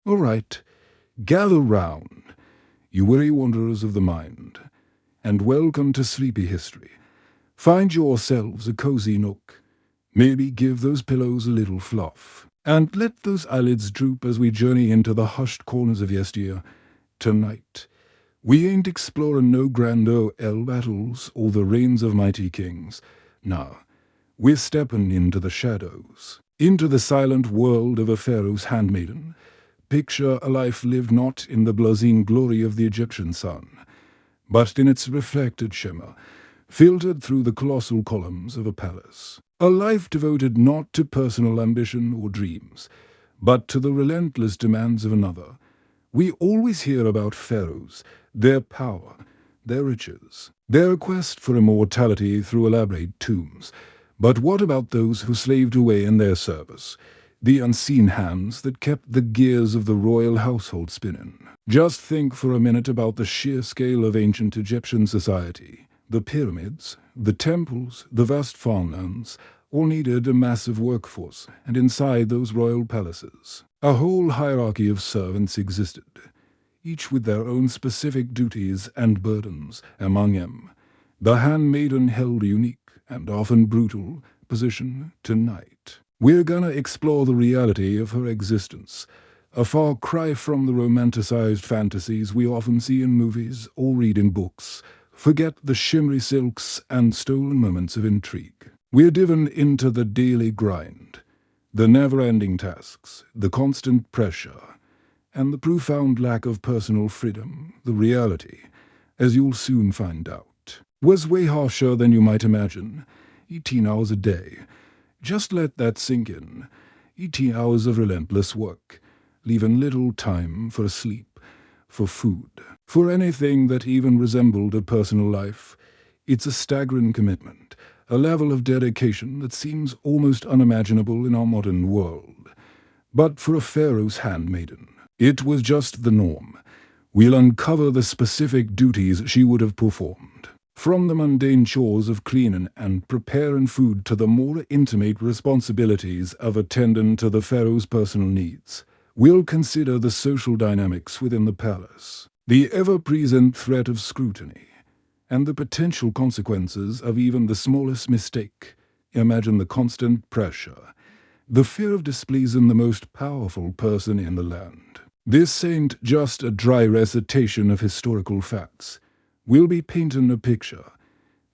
All right, gather round, you weary wanderers of the mind, and welcome to Sleepy History. Find yourselves a cozy nook, maybe give those pillows a little fluff, and let those eyelids droop as we journey into the hushed corners of yesteryear. Tonight, we ain't exploring no grandeur el battles or the reigns of mighty kings. Nah, we're stepping into the shadows, into the silent world of a pharaoh's handmaiden. Picture a life lived not in the blazing glory of the Egyptian sun, but in its reflected shimmer, filtered through the colossal columns of a palace. A life devoted not to personal ambition or dreams, but to the relentless demands of another. We always hear about pharaohs, their power, their riches, their quest for immortality through elaborate tombs. But what about those who slaved away in their service? The unseen hands that kept the gears of the royal household spinning. Just think for a minute about the sheer scale of ancient Egyptian society. The pyramids, the temples, the vast farmlands, all needed a massive workforce, and inside those royal palaces, a whole hierarchy of servants existed, each with their own specific duties and burdens. Among them, the handmaiden held a unique, and often brutal, position tonight. We're gonna explore the reality of her existence, a far cry from the romanticized fantasies we often see in movies or read in books. Forget the shimmery silks and stolen moments of intrigue. We're driven into the daily grind, the never-ending tasks, the constant pressure, and the profound lack of personal freedom. The reality, as you'll soon find out, was way harsher than you might imagine. 18 hours a day. Just let that sink in. 18 hours of relentless work, leaving little time for sleep, for food, for anything that even resembled a personal life. It's a staggering commitment, a level of dedication that seems almost unimaginable in our modern world. But for a pharaoh's handmaiden, it was just the norm. We'll uncover the specific duties she would have performed. From the mundane chores of cleaning and preparing food to the more intimate responsibilities of attending to the pharaoh's personal needs, we'll consider the social dynamics within the palace, the ever-present threat of scrutiny, and the potential consequences of even the smallest mistake. Imagine the constant pressure, the fear of displeasing the most powerful person in the land. This ain't just a dry recitation of historical facts. We'll be painting a picture,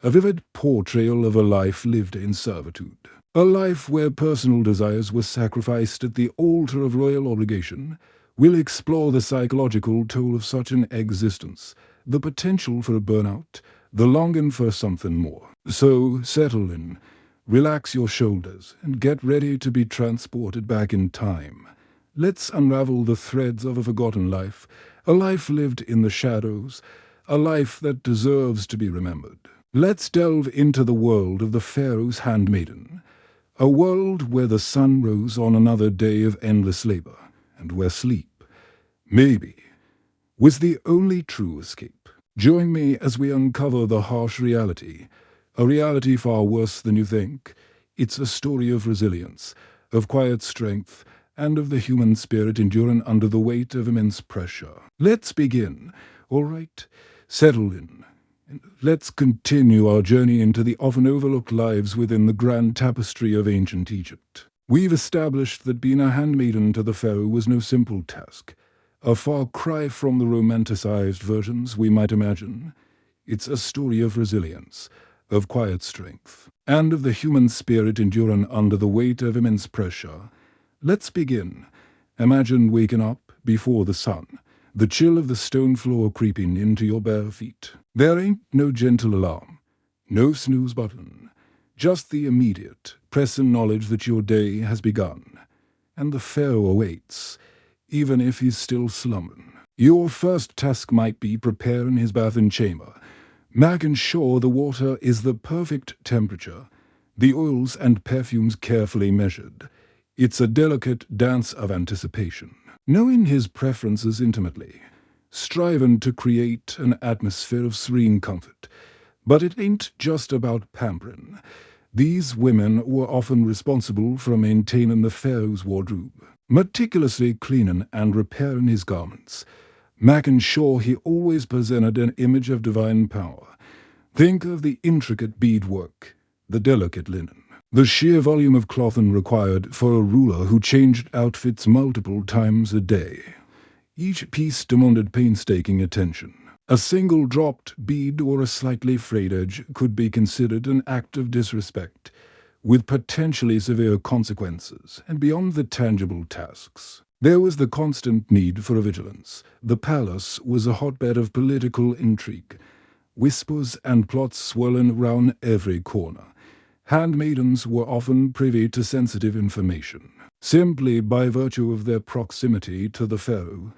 a vivid portrayal of a life lived in servitude. A life where personal desires were sacrificed at the altar of royal obligation. We'll explore the psychological toll of such an existence, the potential for a burnout, the longing for something more. So settle in, relax your shoulders, and get ready to be transported back in time. Let's unravel the threads of a forgotten life, a life lived in the shadows, a life that deserves to be remembered. Let's delve into the world of the pharaoh's handmaiden, a world where the sun rose on another day of endless labor, and where sleep, maybe, was the only true escape. Join me as we uncover the harsh reality, a reality far worse than you think. It's a story of resilience, of quiet strength, and of the human spirit enduring under the weight of immense pressure. Let's begin, all right? Settle in, and let's continue our journey into the often overlooked lives within the grand tapestry of ancient Egypt. We've established that being a handmaiden to the pharaoh was no simple task, a far cry from the romanticized versions we might imagine. It's a story of resilience, of quiet strength, and of the human spirit enduring under the weight of immense pressure. Let's begin. Imagine waking up before the sun, the chill of the stone floor creeping into your bare feet. There ain't no gentle alarm, no snooze button, just the immediate, pressing knowledge that your day has begun, and the pharaoh awaits, even if he's still slumbering. Your first task might be preparing his bathing chamber, making sure the water is the perfect temperature, the oils and perfumes carefully measured. It's a delicate dance of anticipation. Knowing his preferences intimately, striving to create an atmosphere of serene comfort. But it ain't just about pampering. These women were often responsible for maintaining the pharaoh's wardrobe. meticulously cleaning and repairing his garments, making sure he always presented an image of divine power. Think of the intricate beadwork, the delicate linen, the sheer volume of clothing required for a ruler who changed outfits multiple times a day. Each piece demanded painstaking attention. A single dropped bead or a slightly frayed edge could be considered an act of disrespect, with potentially severe consequences, and beyond the tangible tasks. There was the constant need for vigilance. The palace was a hotbed of political intrigue, whispers and plots swirling around every corner. Handmaidens were often privy to sensitive information, simply by virtue of their proximity to the Pharaoh.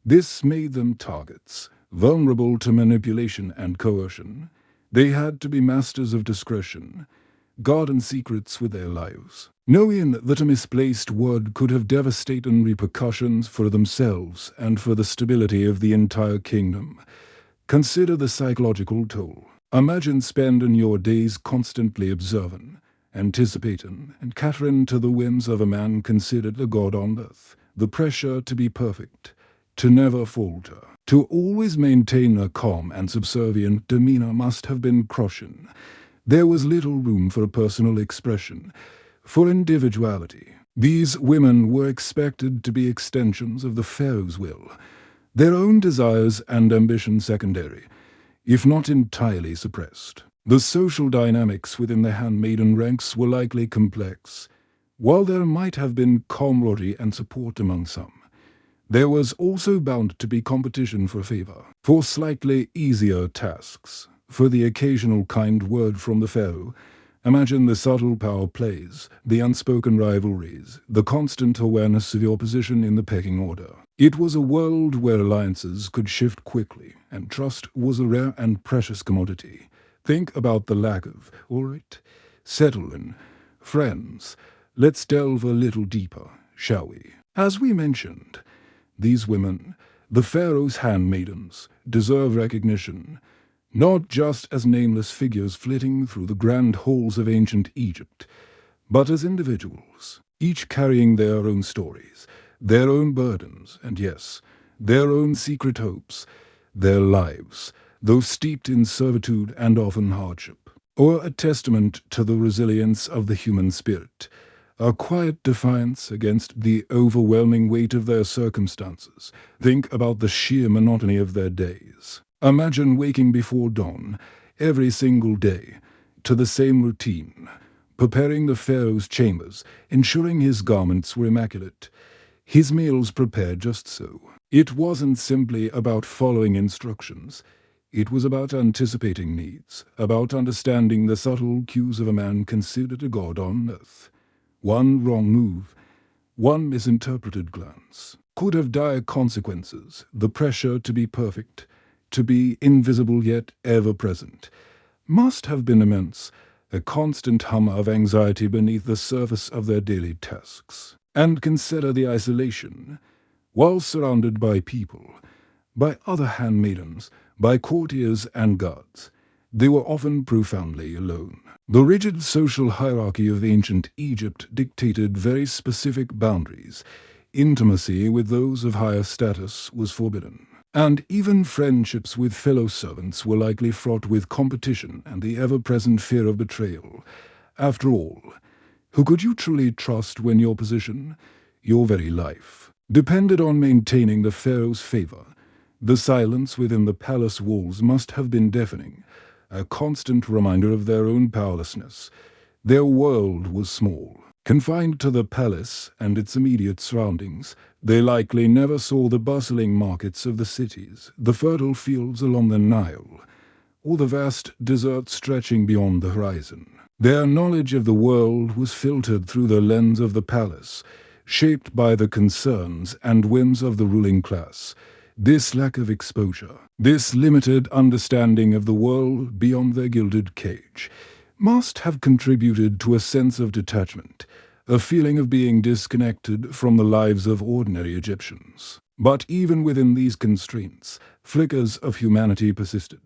This made them targets, vulnerable to manipulation and coercion. They had to be masters of discretion, guarding secrets with their lives, knowing that a misplaced word could have devastating repercussions for themselves and for the stability of the entire kingdom. Consider the psychological toll. Imagine spending your days constantly observing, anticipating, and catering to the whims of a man considered a god on earth. The pressure to be perfect, to never falter, to always maintain a calm and subservient demeanor must have been crushing. There was little room for personal expression, for individuality. These women were expected to be extensions of the Pharaoh's will, their own desires and ambitions secondary, if not entirely suppressed. The social dynamics within the handmaiden ranks were likely complex. While there might have been camaraderie and support among some, there was also bound to be competition for favor, for slightly easier tasks, for the occasional kind word from the Pharaoh. Imagine the subtle power plays, the unspoken rivalries, the constant awareness of your position in the pecking order. It was a world where alliances could shift quickly, and trust was a rare and precious commodity. Think about the lack of, all right, settling, friends. Let's delve a little deeper, shall we? As we mentioned, these women, the Pharaoh's handmaidens, deserve recognition, not just as nameless figures flitting through the grand halls of ancient Egypt, but as individuals, each carrying their own stories, their own burdens, and yes, their own secret hopes, their lives, though steeped in servitude and often hardship, or a testament to the resilience of the human spirit, a quiet defiance against the overwhelming weight of their circumstances. Think about the sheer monotony of their days. Imagine waking before dawn, every single day, to the same routine, preparing the Pharaoh's chambers, ensuring his garments were immaculate, his meals prepared just so. It wasn't simply about following instructions. It was about anticipating needs, about understanding the subtle cues of a man considered a god on earth. One wrong move, one misinterpreted glance, could have dire consequences. The pressure to be perfect, to be invisible yet ever-present, must have been immense, a constant hum of anxiety beneath the surface of their daily tasks. And consider the isolation. While surrounded by people, by other handmaidens, by courtiers and guards, they were often profoundly alone. The rigid social hierarchy of ancient Egypt dictated very specific boundaries. Intimacy with those of higher status was forbidden, and even friendships with fellow servants were likely fraught with competition and the ever-present fear of betrayal. After all, who could you truly trust when your position, your very life, depended on maintaining the Pharaoh's favor? The silence within the palace walls must have been deafening, a constant reminder of their own powerlessness. Their world was small, confined to the palace and its immediate surroundings. They likely never saw the bustling markets of the cities, the fertile fields along the Nile, or the vast deserts stretching beyond the horizon. Their knowledge of the world was filtered through the lens of the palace, shaped by the concerns and whims of the ruling class. This lack of exposure, this limited understanding of the world beyond their gilded cage, must have contributed to a sense of detachment, a feeling of being disconnected from the lives of ordinary Egyptians. But even within these constraints, flickers of humanity persisted.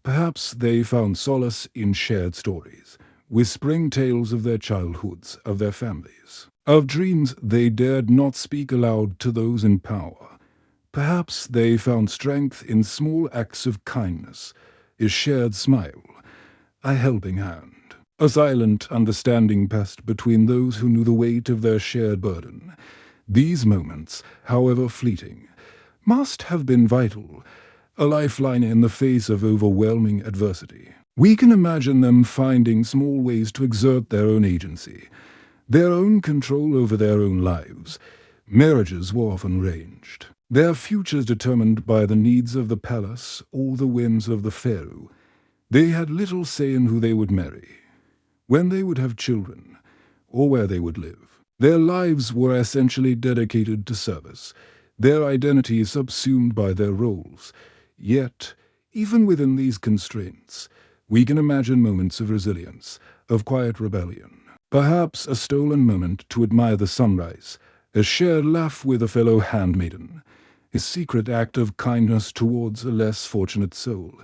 Perhaps they found solace in shared stories, whispering tales of their childhoods, of their families. Of dreams they dared not speak aloud to those in power. Perhaps they found strength in small acts of kindness, a shared smile, a helping hand. A silent understanding passed between those who knew the weight of their shared burden. These moments, however fleeting, must have been vital, a lifeline in the face of overwhelming adversity. We can imagine them finding small ways to exert their own agency, their own control over their own lives. Marriages were often arranged, their futures determined by the needs of the palace or the whims of the Pharaoh. They had little say in who they would marry, when they would have children, or where they would live. Their lives were essentially dedicated to service, their identity subsumed by their roles. Yet, even within these constraints, we can imagine moments of resilience, of quiet rebellion. Perhaps a stolen moment to admire the sunrise, a shared laugh with a fellow handmaiden, a secret act of kindness towards a less fortunate soul.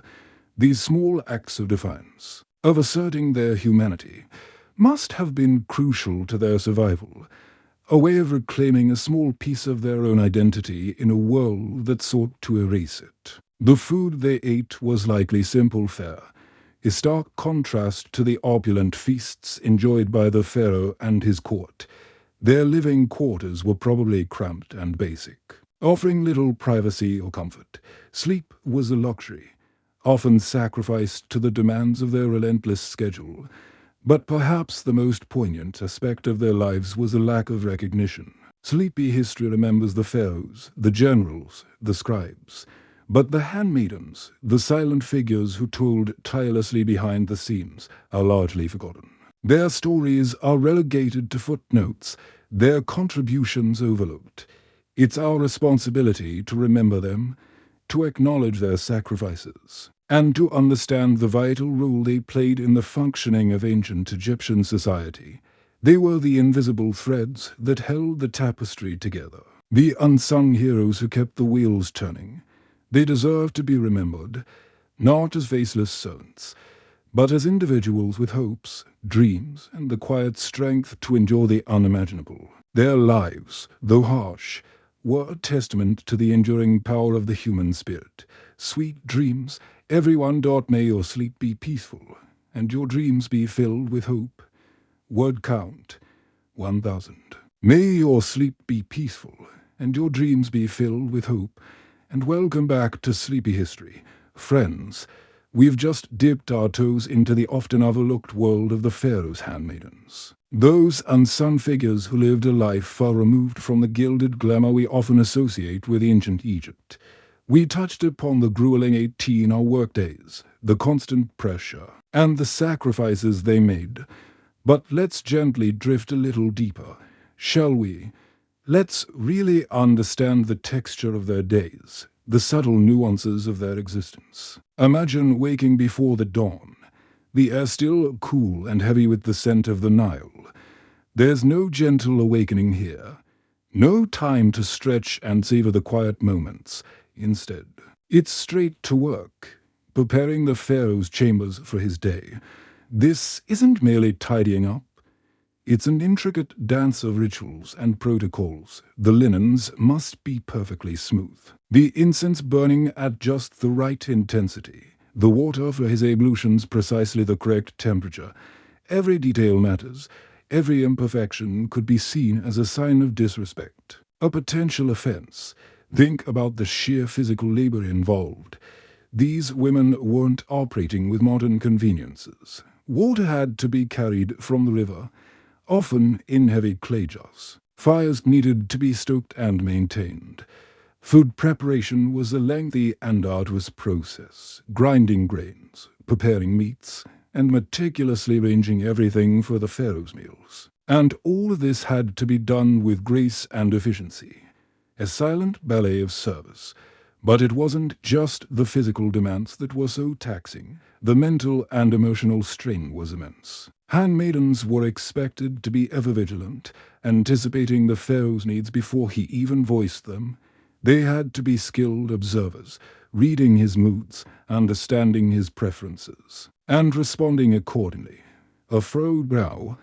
These small acts of defiance, of asserting their humanity, must have been crucial to their survival, a way of reclaiming a small piece of their own identity in a world that sought to erase it. The food they ate was likely simple fare, a stark contrast to the opulent feasts enjoyed by the Pharaoh and his court. Their living quarters were probably cramped and basic, offering little privacy or comfort. Sleep was a luxury, often sacrificed to the demands of their relentless schedule. But perhaps the most poignant aspect of their lives was a lack of recognition. Sleepy history remembers the pharaohs, the generals, the scribes. But the handmaidens, the silent figures who toiled tirelessly behind the scenes, are largely forgotten. Their stories are relegated to footnotes, their contributions overlooked. It's our responsibility to remember them, to acknowledge their sacrifices, and to understand the vital role they played in the functioning of ancient Egyptian society. They were the invisible threads that held the tapestry together, the unsung heroes who kept the wheels turning. They deserve to be remembered, not as faceless servants, but as individuals with hopes, dreams, and the quiet strength to endure the unimaginable. Their lives, though harsh, were a testament to the enduring power of the human spirit. Sweet dreams, everyone. May your sleep be peaceful, and your dreams be filled with hope. Word count 1000. May your sleep be peaceful, and your dreams be filled with hope. And welcome back to Sleepy History. Friends, we've just dipped our toes into the often overlooked world of the Pharaoh's handmaidens. Those unsung figures who lived a life far removed from the gilded glamour we often associate with ancient Egypt. We touched upon the grueling 18-hour workdays, the constant pressure, and the sacrifices they made. But let's gently drift a little deeper, shall we? Let's really understand the texture of their days, the subtle nuances of their existence. Imagine waking before the dawn, the air still cool and heavy with the scent of the Nile. There's no gentle awakening here, no time to stretch and savor the quiet moments. Instead, it's straight to work, preparing the Pharaoh's chambers for his day. This isn't merely tidying up. It's an intricate dance of rituals and protocols. The linens must be perfectly smooth, the incense burning at just the right intensity, the water for his ablutions precisely the correct temperature. Every detail matters. Every imperfection could be seen as a sign of disrespect, a potential offense. Think about the sheer physical labor involved. These women weren't operating with modern conveniences. Water had to be carried from the river, often in heavy clay jars. Fires needed to be stoked and maintained. Food preparation was a lengthy and arduous process, grinding grains, preparing meats, and meticulously arranging everything for the Pharaoh's meals. And all of this had to be done with grace and efficiency, a silent ballet of service. But it wasn't just the physical demands that were so taxing. The mental and emotional strain was immense. Handmaidens were expected to be ever vigilant, anticipating the Pharaoh's needs before he even voiced them. They had to be skilled observers, reading his moods, understanding his preferences, and responding accordingly. A furrowed brow,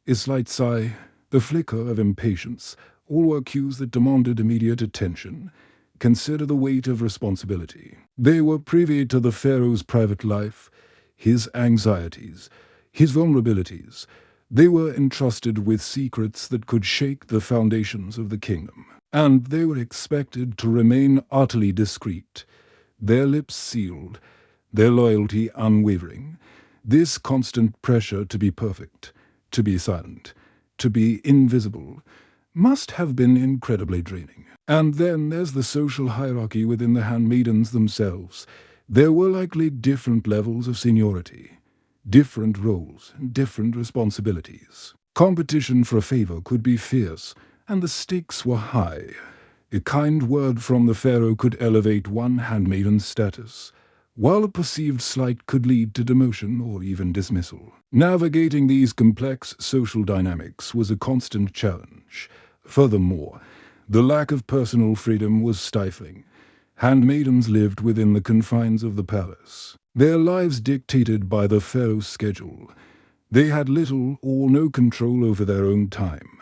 a slight sigh, the flicker of impatience, all were cues that demanded immediate attention. Consider the weight of responsibility. They were privy to the pharaoh's private life, his anxieties, his vulnerabilities. They were entrusted with secrets that could shake the foundations of the kingdom, and they were expected to remain utterly discreet, their lips sealed, their loyalty unwavering. This constant pressure to be perfect, to be silent, to be invisible, must have been incredibly draining. And then there's the social hierarchy within the handmaidens themselves. There were likely different levels of seniority, different roles, different responsibilities. Competition for favor could be fierce, and the stakes were high. A kind word from the pharaoh could elevate one handmaiden's status, while a perceived slight could lead to demotion or even dismissal. Navigating these complex social dynamics was a constant challenge. Furthermore, the lack of personal freedom was stifling. Handmaidens lived within the confines of the palace, their lives dictated by the pharaoh's schedule. They had little or no control over their own time,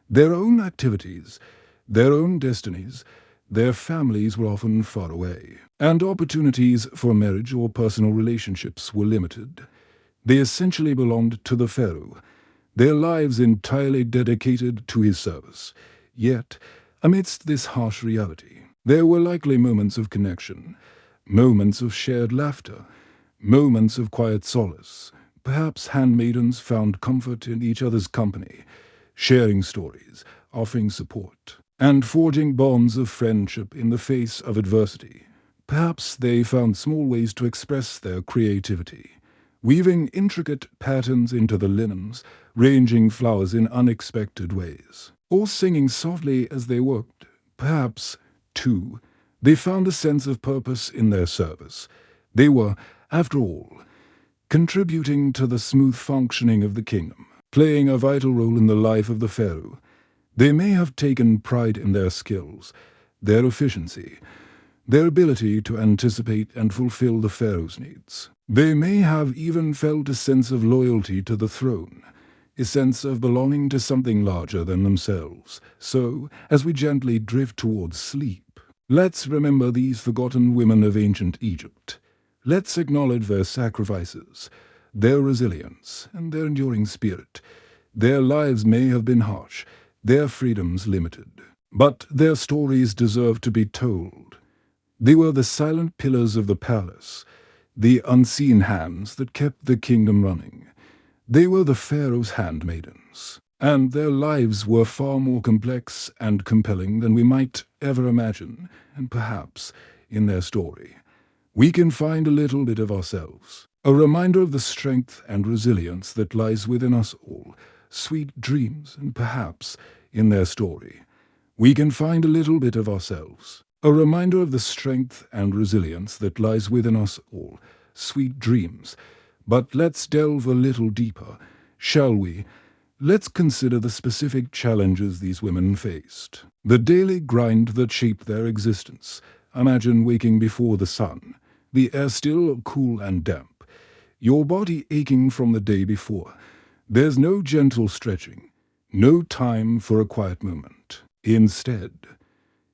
their own activities, their own destinies. Their families were often far away, and opportunities for marriage or personal relationships were limited. They essentially belonged to the pharaoh, their lives entirely dedicated to his service. Yet, amidst this harsh reality, there were likely moments of connection, moments of shared laughter, moments of quiet solace. Perhaps handmaidens found comfort in each other's company, sharing stories, offering support, and forging bonds of friendship in the face of adversity. Perhaps they found small ways to express their creativity, weaving intricate patterns into the linens, arranging flowers in unexpected ways, or singing softly as they worked. Perhaps, too, they found a sense of purpose in their service. They were, after all, contributing to the smooth functioning of the kingdom, playing a vital role in the life of the pharaoh. They may have taken pride in their skills, their efficiency, their ability to anticipate and fulfill the pharaoh's needs. They may have even felt a sense of loyalty to the throne, a sense of belonging to something larger than themselves. So, as we gently drift towards sleep, let's remember these forgotten women of ancient Egypt. Let's acknowledge their sacrifices, their resilience, and their enduring spirit. Their lives may have been harsh, their freedoms limited, but their stories deserve to be told. They were the silent pillars of the palace, the unseen hands that kept the kingdom running. They were the pharaoh's handmaidens, and their lives were far more complex and compelling than we might ever imagine, and perhaps, in their story, we can find a little bit of ourselves, a reminder of the strength and resilience that lies within us all. Sweet dreams, and perhaps, in their story, we can find a little bit of ourselves, a reminder of the strength and resilience that lies within us all. Sweet dreams. But let's delve a little deeper, shall we? Let's consider the specific challenges these women faced, the daily grind that shaped their existence. Imagine waking before the sun, the air still cool and damp, your body aching from the day before. There's no gentle stretching, no time for a quiet moment. Instead,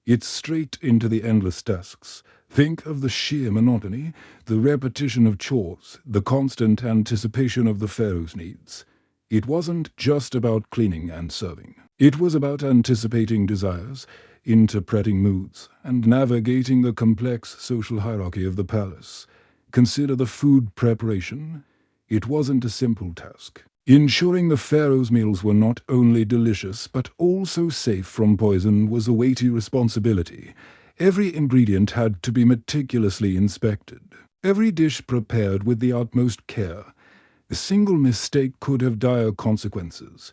it's straight into the endless tasks. Think of the sheer monotony, the repetition of chores, the constant anticipation of the pharaoh's needs. It wasn't just about cleaning and serving. It was about anticipating desires, interpreting moods, and navigating the complex social hierarchy of the palace. Consider the food preparation. It wasn't a simple task. Ensuring the pharaoh's meals were not only delicious but also safe from poison was a weighty responsibility. Every ingredient had to be meticulously inspected, every dish prepared with the utmost care. A single mistake could have dire consequences,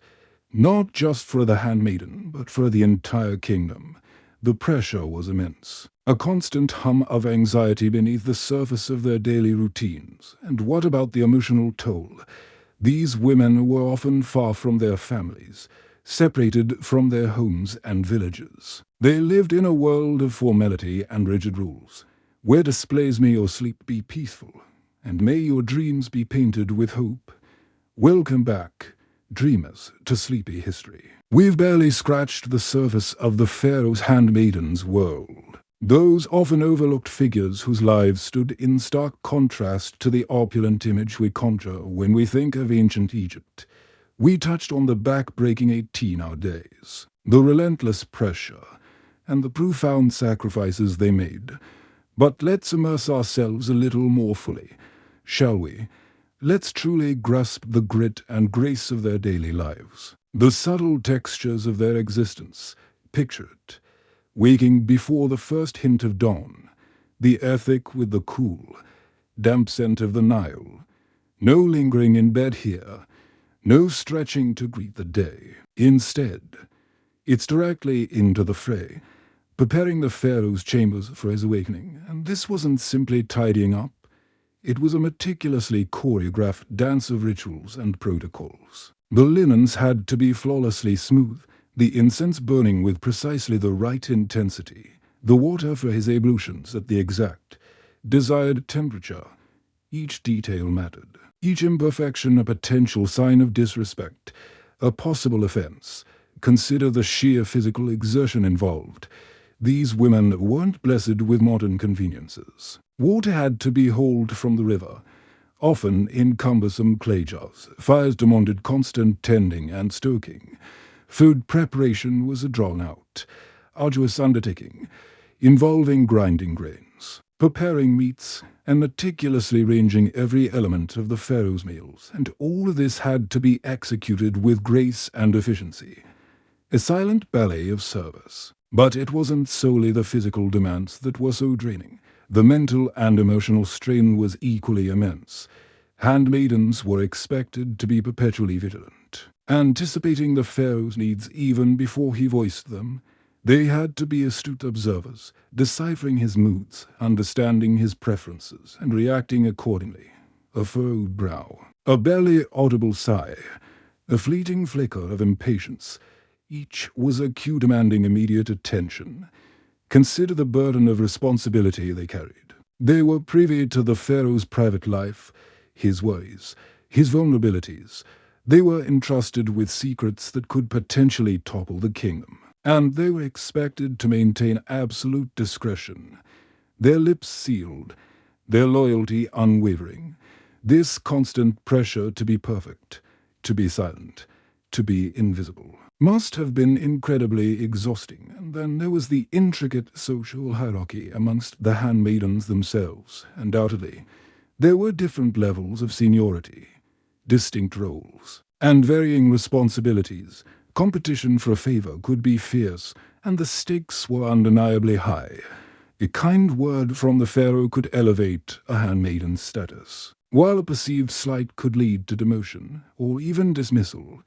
not just for the handmaiden, but for the entire kingdom. The pressure was immense, a constant hum of anxiety beneath the surface of their daily routines. And what about the emotional toll? These women were often far from their families, separated from their homes and villages. They lived in a world of formality and rigid rules. Where displays may your sleep be peaceful, and may your dreams be painted with hope. Welcome back, dreamers, to Sleepy History. We've barely scratched the surface of the Pharaoh's handmaidens' world. Those often overlooked figures whose lives stood in stark contrast to the opulent image we conjure when we think of ancient Egypt. We touched on the back-breaking 18-hour days, the relentless pressure, and the profound sacrifices they made. But let's immerse ourselves a little more fully, shall we? Let's truly grasp the grit and grace of their daily lives, the subtle textures of their existence. Picture it, waking before the first hint of dawn, the air thick with the cool, damp scent of the Nile. No lingering in bed here, no stretching to greet the day. Instead, it's directly into the fray, preparing the Pharaoh's chambers for his awakening. And this wasn't simply tidying up. It was a meticulously choreographed dance of rituals and protocols. The linens had to be flawlessly smooth, the incense burning with precisely the right intensity, the water for his ablutions at the exact, desired temperature. Each detail mattered, each imperfection a potential sign of disrespect, a possible offense. Consider the sheer physical exertion involved. These women weren't blessed with modern conveniences. Water had to be hauled from the river, often in cumbersome clay jars. Fires demanded constant tending and stoking. Food preparation was a drawn-out, arduous undertaking, involving grinding grains, preparing meats, and meticulously arranging every element of the Pharaoh's meals. And all of this had to be executed with grace and efficiency. A silent ballet of service. But it wasn't solely the physical demands that were so draining. The mental and emotional strain was equally immense. Handmaidens were expected to be perpetually vigilant, anticipating the Pharaoh's needs even before he voiced them. They had to be astute observers, deciphering his moods, understanding his preferences, and reacting accordingly. A furrowed brow, a barely audible sigh, a fleeting flicker of impatience. Each was a cue demanding immediate attention. Consider the burden of responsibility they carried. They were privy to the Pharaoh's private life, his worries, his vulnerabilities. They were entrusted with secrets that could potentially topple the kingdom, and they were expected to maintain absolute discretion. Their lips sealed, their loyalty unwavering. This constant pressure to be perfect, to be silent, to be invisible, must have been incredibly exhausting. And then there was the intricate social hierarchy amongst the handmaidens themselves. Undoubtedly, there were different levels of seniority, distinct roles, and varying responsibilities. Competition for a favor could be fierce, and the stakes were undeniably high. A kind word from the Pharaoh could elevate a handmaiden's status, while a perceived slight could lead to demotion, or even dismissal.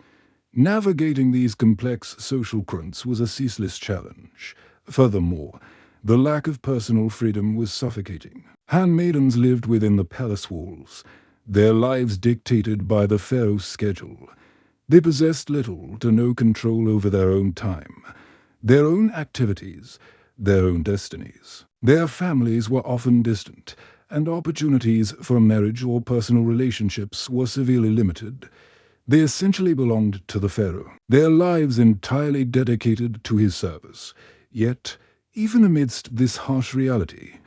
Navigating these complex social currents was a ceaseless challenge. Furthermore, the lack of personal freedom was suffocating. Handmaidens lived within the palace walls, their lives dictated by the Pharaoh's schedule. They possessed little to no control over their own time, their own activities, their own destinies. Their families were often distant, and opportunities for marriage or personal relationships were severely limited. They essentially belonged to the Pharaoh, their lives entirely dedicated to his service. Yet, even amidst this harsh reality,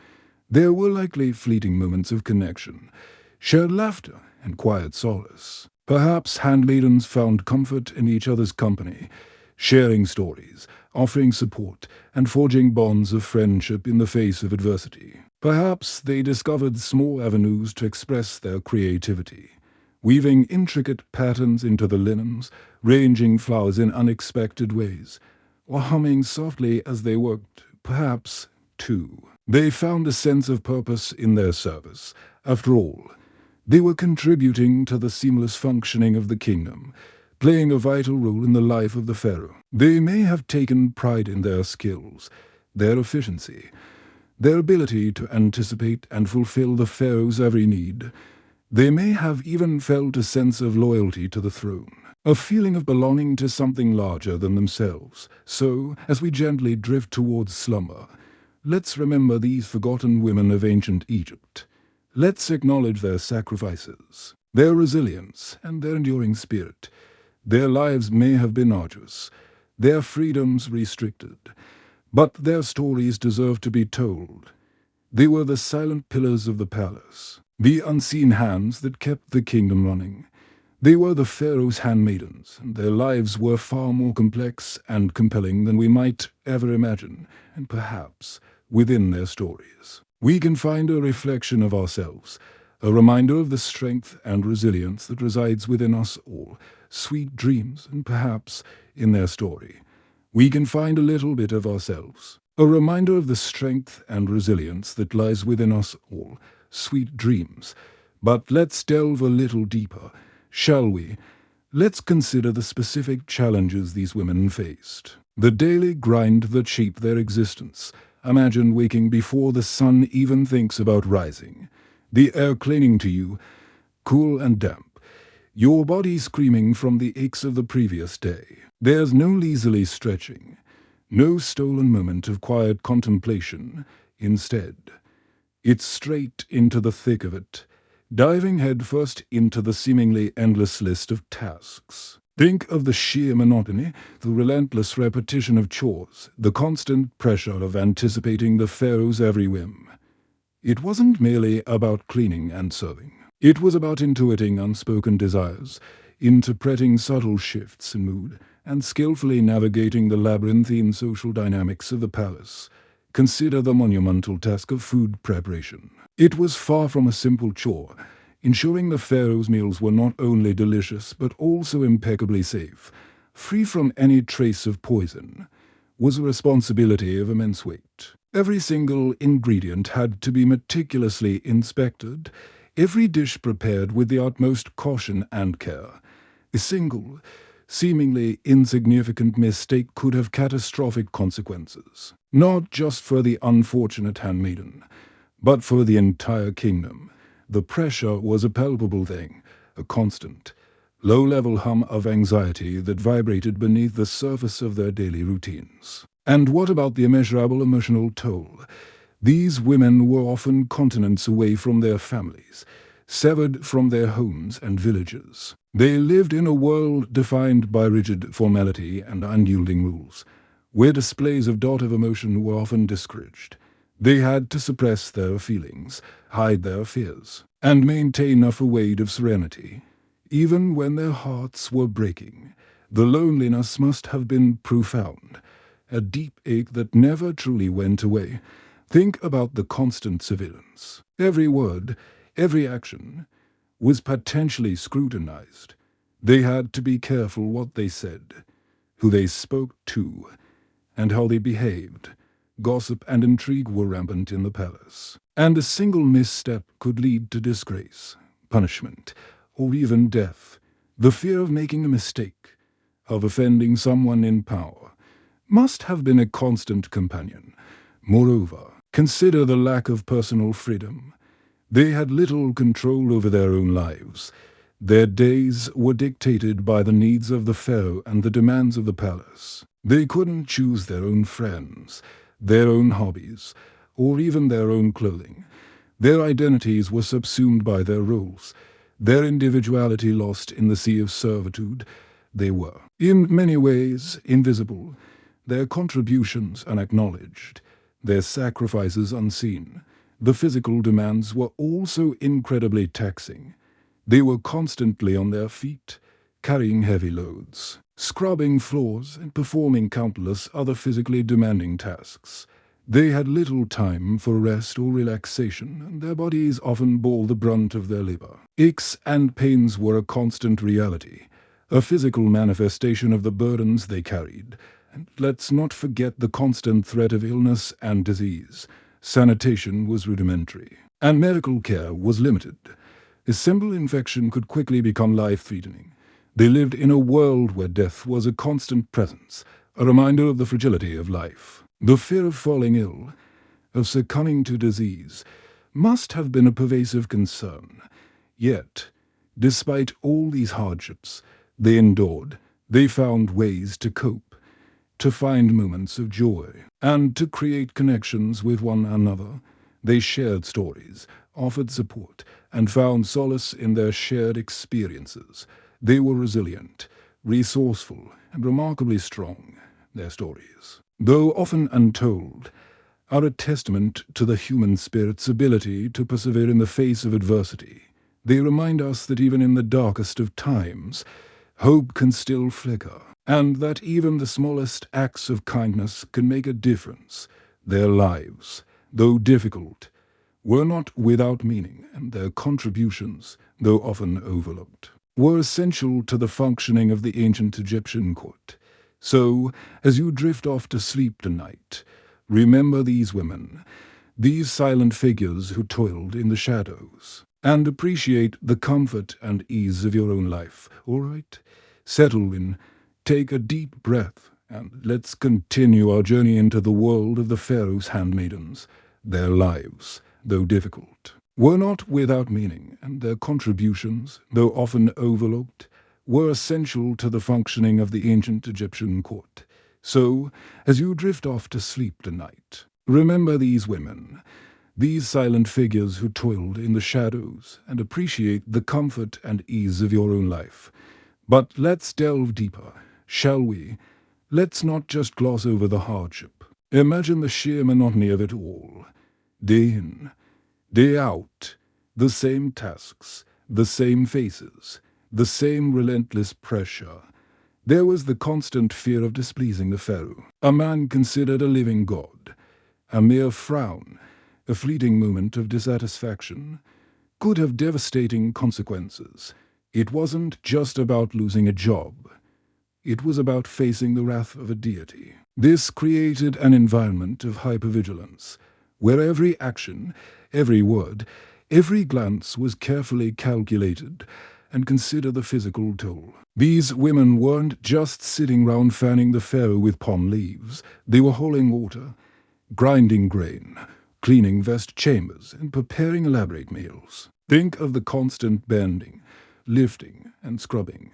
there were likely fleeting moments of connection, shared laughter, and quiet solace. Perhaps handmaidens found comfort in each other's company, sharing stories, offering support, and forging bonds of friendship in the face of adversity. Perhaps they discovered small avenues to express their creativity, weaving intricate patterns into the linens, arranging flowers in unexpected ways, or humming softly as they worked. Perhaps, too, they found a sense of purpose in their service. After all, they were contributing to the seamless functioning of the kingdom, playing a vital role in the life of the Pharaoh. They may have taken pride in their skills, their efficiency, their ability to anticipate and fulfill the Pharaoh's every need. They may have even felt a sense of loyalty to the throne, a feeling of belonging to something larger than themselves. So, as we gently drift towards slumber, let's remember these forgotten women of ancient Egypt. Let's acknowledge their sacrifices, their resilience, and their enduring spirit. Their lives may have been arduous, their freedoms restricted. But their stories deserve to be told. They were the silent pillars of the palace, the unseen hands that kept the kingdom running. They were the Pharaoh's handmaidens, and their lives were far more complex and compelling than we might ever imagine, and perhaps within their stories we can find a reflection of ourselves, a reminder of the strength and resilience that resides within us all, sweet dreams, and perhaps, in their story, we can find a little bit of ourselves, a reminder of the strength and resilience that lies within us all, sweet dreams. But let's delve a little deeper, shall we? Let's consider the specific challenges these women faced. The daily grind that shaped their existence. Imagine waking before the sun even thinks about rising. The air clinging to you, cool and damp. Your body screaming from the aches of the previous day. There's no leisurely stretching, no stolen moment of quiet contemplation. Instead, it's straight into the thick of it, diving headfirst into the seemingly endless list of tasks. Think of the sheer monotony, the relentless repetition of chores, the constant pressure of anticipating the Pharaoh's every whim. It wasn't merely about cleaning and serving. It was about intuiting unspoken desires, interpreting subtle shifts in mood, and skillfully navigating the labyrinthine social dynamics of the palace. Consider the monumental task of food preparation. It was far from a simple chore. Ensuring the Pharaoh's meals were not only delicious but also impeccably safe, free from any trace of poison, was a responsibility of immense weight. Every single ingredient had to be meticulously inspected, every dish prepared with the utmost caution and care. A single, seemingly insignificant mistake could have catastrophic consequences, not just for the unfortunate handmaiden, but for the entire kingdom. The pressure was a palpable thing, a constant, low-level hum of anxiety that vibrated beneath the surface of their daily routines. And what about the immeasurable emotional toll? These women were often continents away from their families, severed from their homes and villages. They lived in a world defined by rigid formality and unyielding rules, where displays of dot of emotion were often discouraged. They had to suppress their feelings, hide their fears, and maintain a facade of serenity. Even when their hearts were breaking, the loneliness must have been profound, a deep ache that never truly went away. Think about the constant surveillance. Every word, every action, was potentially scrutinized. They had to be careful what they said, who they spoke to, and how they behaved. Gossip and intrigue were rampant in the palace, and a single misstep could lead to disgrace, punishment, or even death. The fear of making a mistake, of offending someone in power, must have been a constant companion. Moreover, consider the lack of personal freedom. They had little control over their own lives. Their days were dictated by the needs of the Pharaoh and the demands of the palace. They couldn't choose their own friends, their own hobbies, or even their own clothing. Their identities were subsumed by their roles, their individuality lost in the sea of servitude. They were, in many ways, invisible, their contributions unacknowledged, their sacrifices unseen. The physical demands were also incredibly taxing. They were constantly on their feet, carrying heavy loads, scrubbing floors, and performing countless other physically demanding tasks. They had little time for rest or relaxation, and their bodies often bore the brunt of their labor. Aches and pains were a constant reality, a physical manifestation of the burdens they carried. And let's not forget the constant threat of illness and disease. Sanitation was rudimentary, and medical care was limited. A simple infection could quickly become life-threatening. They lived in a world where death was a constant presence, a reminder of the fragility of life. The fear of falling ill, of succumbing to disease, must have been a pervasive concern. Yet, despite all these hardships, they endured. They found ways to cope, to find moments of joy, and to create connections with one another. They shared stories, offered support, and found solace in their shared experiences. They were resilient, resourceful, and remarkably strong. Their stories, though often untold, are a testament to the human spirit's ability to persevere in the face of adversity. They remind us that even in the darkest of times, hope can still flicker, and that even the smallest acts of kindness can make a difference. Their lives, though difficult, were not without meaning, and their contributions, though often overlooked, were essential to the functioning of the ancient Egyptian court. So, as you drift off to sleep tonight, remember these women, these silent figures who toiled in the shadows, and appreciate the comfort and ease of your own life, all right? Settle in, take a deep breath, and let's continue our journey into the world of the Pharaoh's handmaidens. Their lives, though difficult, were not without meaning, and their contributions, though often overlooked, were essential to the functioning of the ancient Egyptian court. So, as you drift off to sleep tonight, remember these women, these silent figures who toiled in the shadows, and appreciate the comfort and ease of your own life. But let's delve deeper, shall we? Let's not just gloss over the hardship. Imagine the sheer monotony of it all. Day in, day out, the same tasks, the same faces, the same relentless pressure. There was the constant fear of displeasing the Pharaoh, a man considered a living god. A mere frown, a fleeting moment of dissatisfaction, could have devastating consequences. It wasn't just about losing a job. It was about facing the wrath of a deity. This created an environment of hypervigilance, where every action, every word, every glance was carefully calculated and consider the physical toll. These women weren't just sitting round fanning the Pharaoh with palm leaves. They were hauling water, grinding grain, cleaning vast chambers, and preparing elaborate meals. Think of the constant bending, lifting, and scrubbing.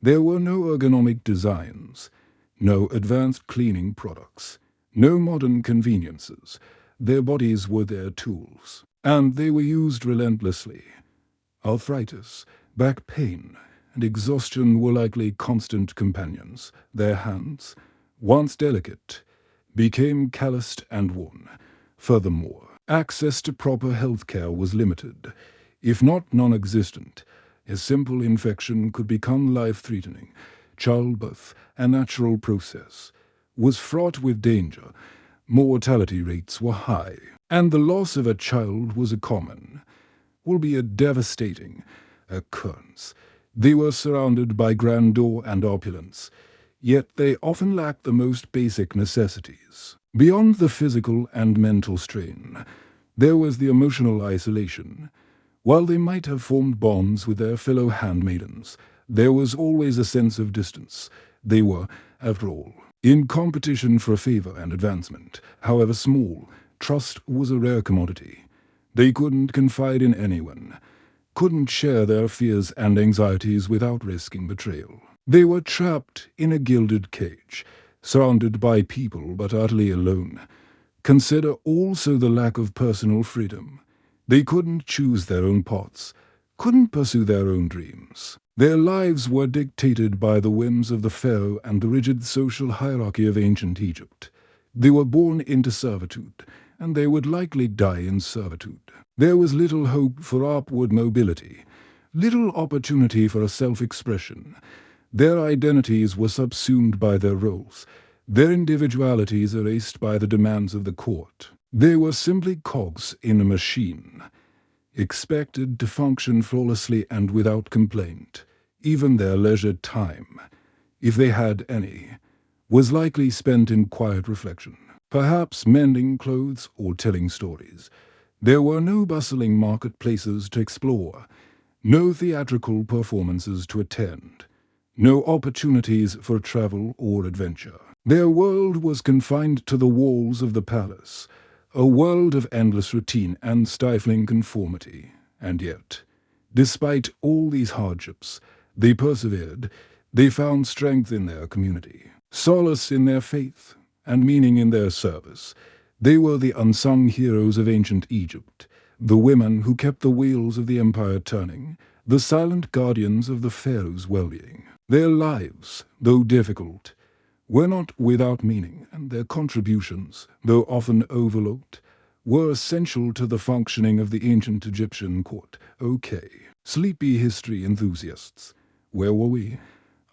There were no ergonomic designs, no advanced cleaning products, no modern conveniences. Their bodies were their tools, and they were used relentlessly. Arthritis, back pain, and exhaustion were likely constant companions. Their hands, once delicate, became calloused and worn. Furthermore, access to proper health care was limited, if not non-existent. A simple infection could become life-threatening. Childbirth, a natural process, was fraught with danger. Mortality rates were high, and the loss of a child was a common, albeit devastating, occurrence. They were surrounded by grandeur and opulence, yet they often lacked the most basic necessities. Beyond the physical and mental strain, there was the emotional isolation. While they might have formed bonds with their fellow handmaidens, there was always a sense of distance. They were, after all, in competition for favor and advancement. However small, trust was a rare commodity. They couldn't confide in anyone, couldn't share their fears and anxieties without risking betrayal. They were trapped in a gilded cage, surrounded by people but utterly alone. Consider also the lack of personal freedom. They couldn't choose their own paths, couldn't pursue their own dreams. Their lives were dictated by the whims of the Pharaoh and the rigid social hierarchy of ancient Egypt. They were born into servitude, and they would likely die in servitude. There was little hope for upward mobility, little opportunity for a self-expression. Their identities were subsumed by their roles, their individualities erased by the demands of the court. They were simply cogs in a machine, expected to function flawlessly and without complaint. Even their leisure time, if they had any, was likely spent in quiet reflection, perhaps mending clothes or telling stories. There were no bustling marketplaces to explore, no theatrical performances to attend, no opportunities for travel or adventure. Their world was confined to the walls of the palace, a world of endless routine and stifling conformity. And yet, despite all these hardships, they persevered. They found strength in their community, solace in their faith, and meaning in their service. They were the unsung heroes of ancient Egypt, the women who kept the wheels of the empire turning, the silent guardians of the Pharaoh's well-being. Their lives, though difficult, were not without meaning, and their contributions, though often overlooked, were essential to the functioning of the ancient Egyptian court. Okay, sleepy history enthusiasts. Where were we?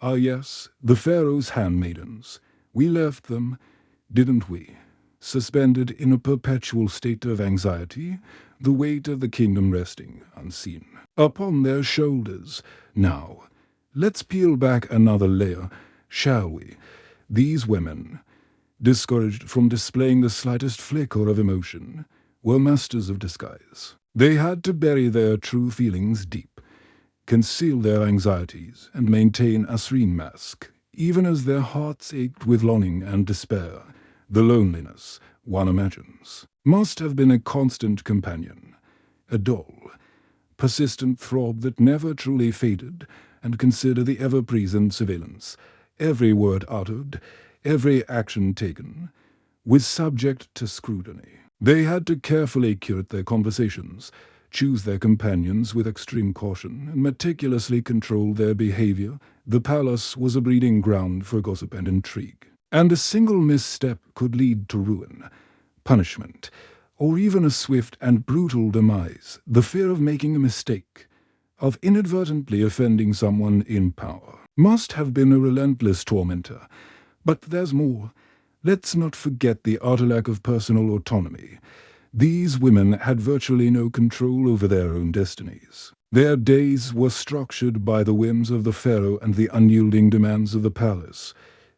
Ah yes, the Pharaoh's handmaidens. We left them, didn't we? Suspended in a perpetual state of anxiety, the weight of the kingdom resting, unseen, upon their shoulders. Now, let's peel back another layer, shall we? These women, discouraged from displaying the slightest flicker of emotion, were masters of disguise. They had to bury their true feelings deep, conceal their anxieties, and maintain a serene mask, even as their hearts ached with longing and despair. The loneliness, one imagines, must have been a constant companion, a dull, persistent throb that never truly faded, and consider the ever-present surveillance, every word uttered, every action taken, was subject to scrutiny. They had to carefully curate their conversations, choose their companions with extreme caution, and meticulously control their behavior. The palace was a breeding ground for gossip and intrigue, and a single misstep could lead to ruin, punishment, or even a swift and brutal demise. The fear of making a mistake, of inadvertently offending someone in power, must have been a relentless tormentor. But there's more. Let's not forget the utter lack of personal autonomy. These women had virtually no control over their own destinies. Their days were structured by the whims of the pharaoh and the unyielding demands of the palace.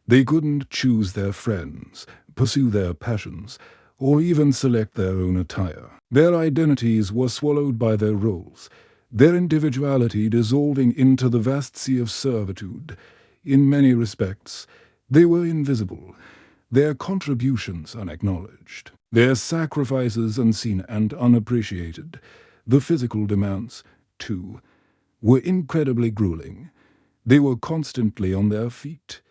They couldn't choose their friends, pursue their passions, or even select their own attire. Their identities were swallowed by their roles, their individuality dissolving into the vast sea of servitude. In many respects, they were invisible, their contributions unacknowledged, their sacrifices unseen and unappreciated. The physical demands, too, were incredibly grueling. They were constantly on their feet,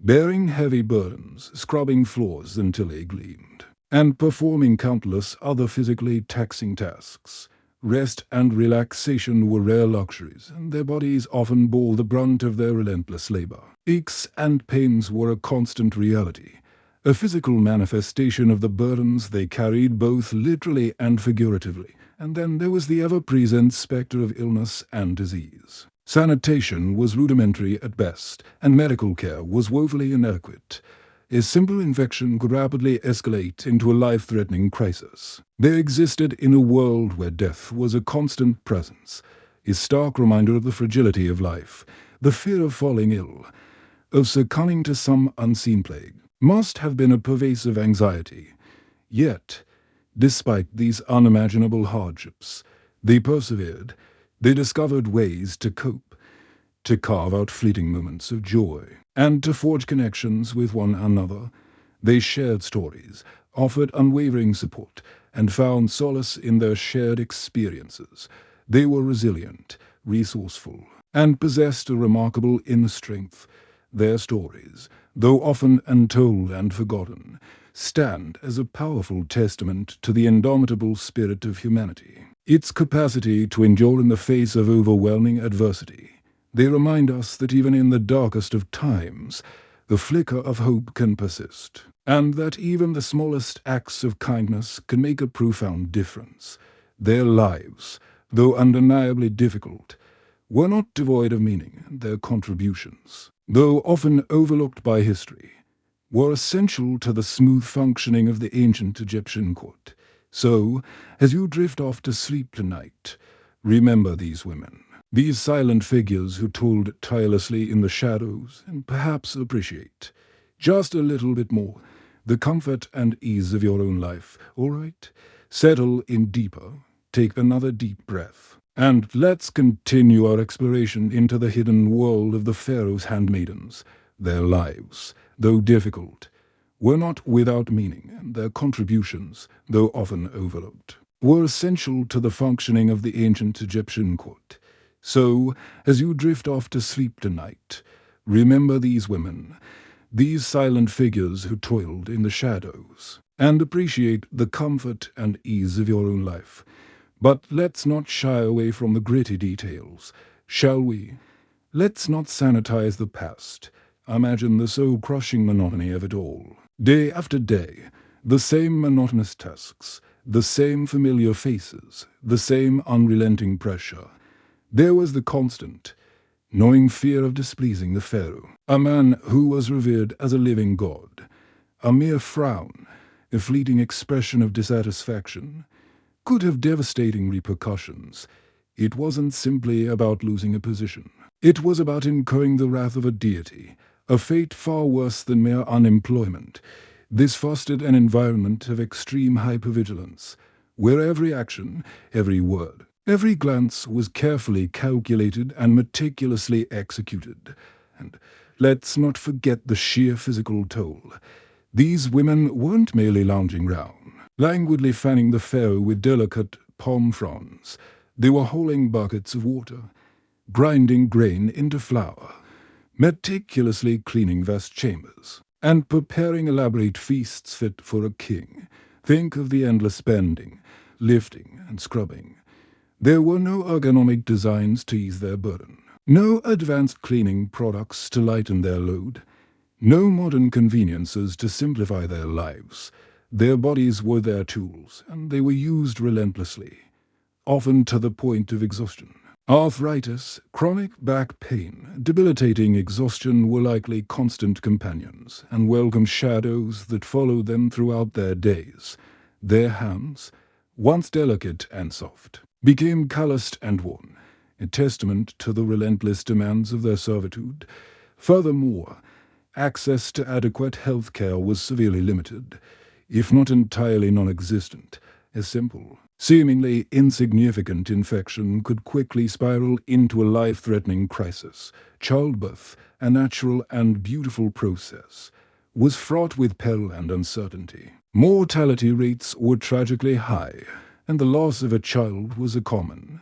bearing heavy burdens, scrubbing floors until they gleamed, and performing countless other physically taxing tasks. Rest and relaxation were rare luxuries, and their bodies often bore the brunt of their relentless labor. Aches and pains were a constant reality, a physical manifestation of the burdens they carried both literally and figuratively. And then there was the ever-present specter of illness and disease. Sanitation was rudimentary at best, and medical care was woefully inadequate. A simple infection could rapidly escalate into a life-threatening crisis. They existed in a world where death was a constant presence, a stark reminder of the fragility of life. The fear of falling ill, of succumbing to some unseen plague, must have been a pervasive anxiety. Yet, despite these unimaginable hardships, they persevered. They discovered ways to cope, to carve out fleeting moments of joy, and to forge connections with one another. They shared stories, offered unwavering support, and found solace in their shared experiences. They were resilient, resourceful, and possessed a remarkable inner strength. Their stories, though often untold and forgotten, stand as a powerful testament to the indomitable spirit of humanity, its capacity to endure in the face of overwhelming adversity. They remind us that even in the darkest of times, the flicker of hope can persist, and that even the smallest acts of kindness can make a profound difference. Their lives, though undeniably difficult, were not devoid of meaning. Their contributions, though often overlooked by history, were essential to the smooth functioning of the ancient Egyptian court. So, as you drift off to sleep tonight, remember these women, these silent figures who toiled tirelessly in the shadows, and perhaps appreciate, just a little bit more, the comfort and ease of your own life. All right? Settle in deeper, take another deep breath, and let's continue our exploration into the hidden world of the Pharaoh's handmaidens. Their lives, though difficult, were not without meaning, and their contributions, though often overlooked, were essential to the functioning of the ancient Egyptian court. So, as you drift off to sleep tonight, remember these women, these silent figures who toiled in the shadows, and appreciate the comfort and ease of your own life. But let's not shy away from the gritty details, shall we? Let's not sanitize the past, Imagine the soul-crushing monotony of it all. Day after day, the same monotonous tasks, the same familiar faces, the same unrelenting pressure. There was the constant, gnawing fear of displeasing the Pharaoh, a man who was revered as a living god. A mere frown, a fleeting expression of dissatisfaction, could have devastating repercussions. It wasn't simply about losing a position. It was about incurring the wrath of a deity, a fate far worse than mere unemployment. This fostered an environment of extreme hypervigilance, where every action, every word, every glance was carefully calculated and meticulously executed. And let's not forget the sheer physical toll. These women weren't merely lounging round, languidly fanning the Pharaoh with delicate palm fronds. They were hauling buckets of water, grinding grain into flour, meticulously cleaning vast chambers, and preparing elaborate feasts fit for a king. Think of the endless bending, lifting, and scrubbing. There were no ergonomic designs to ease their burden, no advanced cleaning products to lighten their load, no modern conveniences to simplify their lives. Their bodies were their tools, and they were used relentlessly, often to the point of exhaustion. Arthritis, chronic back pain, debilitating exhaustion were likely constant companions and welcome shadows that followed them throughout their days. Their hands, once delicate and soft, became calloused and worn, a testament to the relentless demands of their servitude. Furthermore, access to adequate health care was severely limited, if not entirely non-existent. A simple, seemingly insignificant infection could quickly spiral into a life-threatening crisis. Childbirth, a natural and beautiful process, was fraught with peril and uncertainty. Mortality rates were tragically high, and the loss of a child was a common,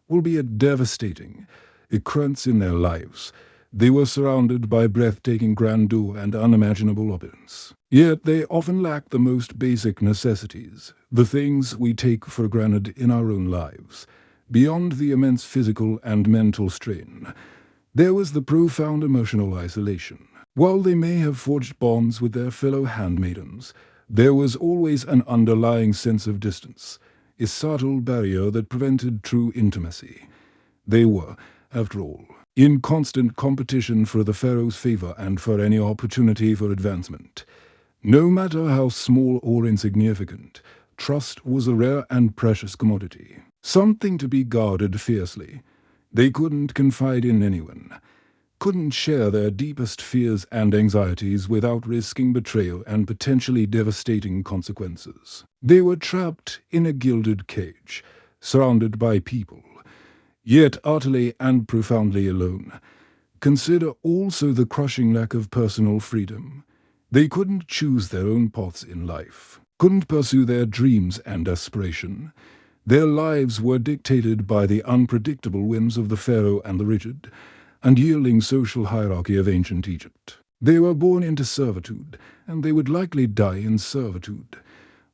albeit devastating, occurrence in their lives. They were surrounded by breathtaking grandeur and unimaginable opulence. Yet they often lacked the most basic necessities, the things we take for granted in our own lives. Beyond the immense physical and mental strain, there was the profound emotional isolation. While they may have forged bonds with their fellow handmaidens, there was always an underlying sense of distance, a subtle barrier that prevented true intimacy. They were, after all, in constant competition for the Pharaoh's favor and for any opportunity for advancement. No matter how small or insignificant, trust was a rare and precious commodity, something to be guarded fiercely. They couldn't confide in anyone, couldn't share their deepest fears and anxieties without risking betrayal and potentially devastating consequences. They were trapped in a gilded cage, surrounded by people, yet utterly and profoundly alone. Consider also the crushing lack of personal freedom. They couldn't choose their own paths in life, couldn't pursue their dreams and aspiration. Their lives were dictated by the unpredictable whims of the Pharaoh and the rigid, unyielding social hierarchy of ancient Egypt. They were born into servitude, and they would likely die in servitude,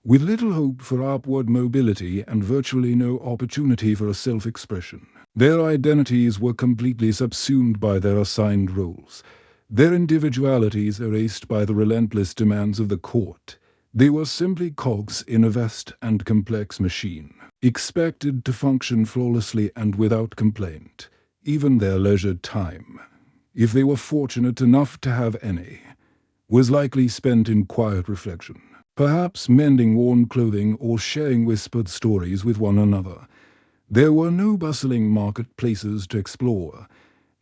with little hope for upward mobility and virtually no opportunity for a self-expression. Their identities were completely subsumed by their assigned roles, their individualities erased by the relentless demands of the court. They were simply cogs in a vast and complex machine, expected to function flawlessly and without complaint. Even their leisure time, if they were fortunate enough to have any, was likely spent in quiet reflection, perhaps mending worn clothing or sharing whispered stories with one another. There were no bustling marketplaces to explore,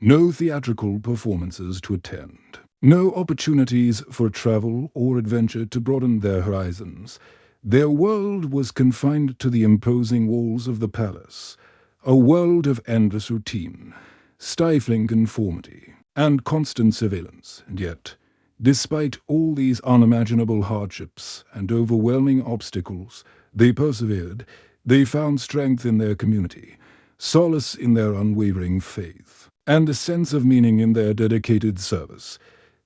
no theatrical performances to attend, no opportunities for travel or adventure to broaden their horizons. Their world was confined to the imposing walls of the palace, a world of endless routine, stifling conformity, and constant surveillance. And yet, despite all these unimaginable hardships and overwhelming obstacles, they persevered. They found strength in their community, solace in their unwavering faith, and a sense of meaning in their dedicated service.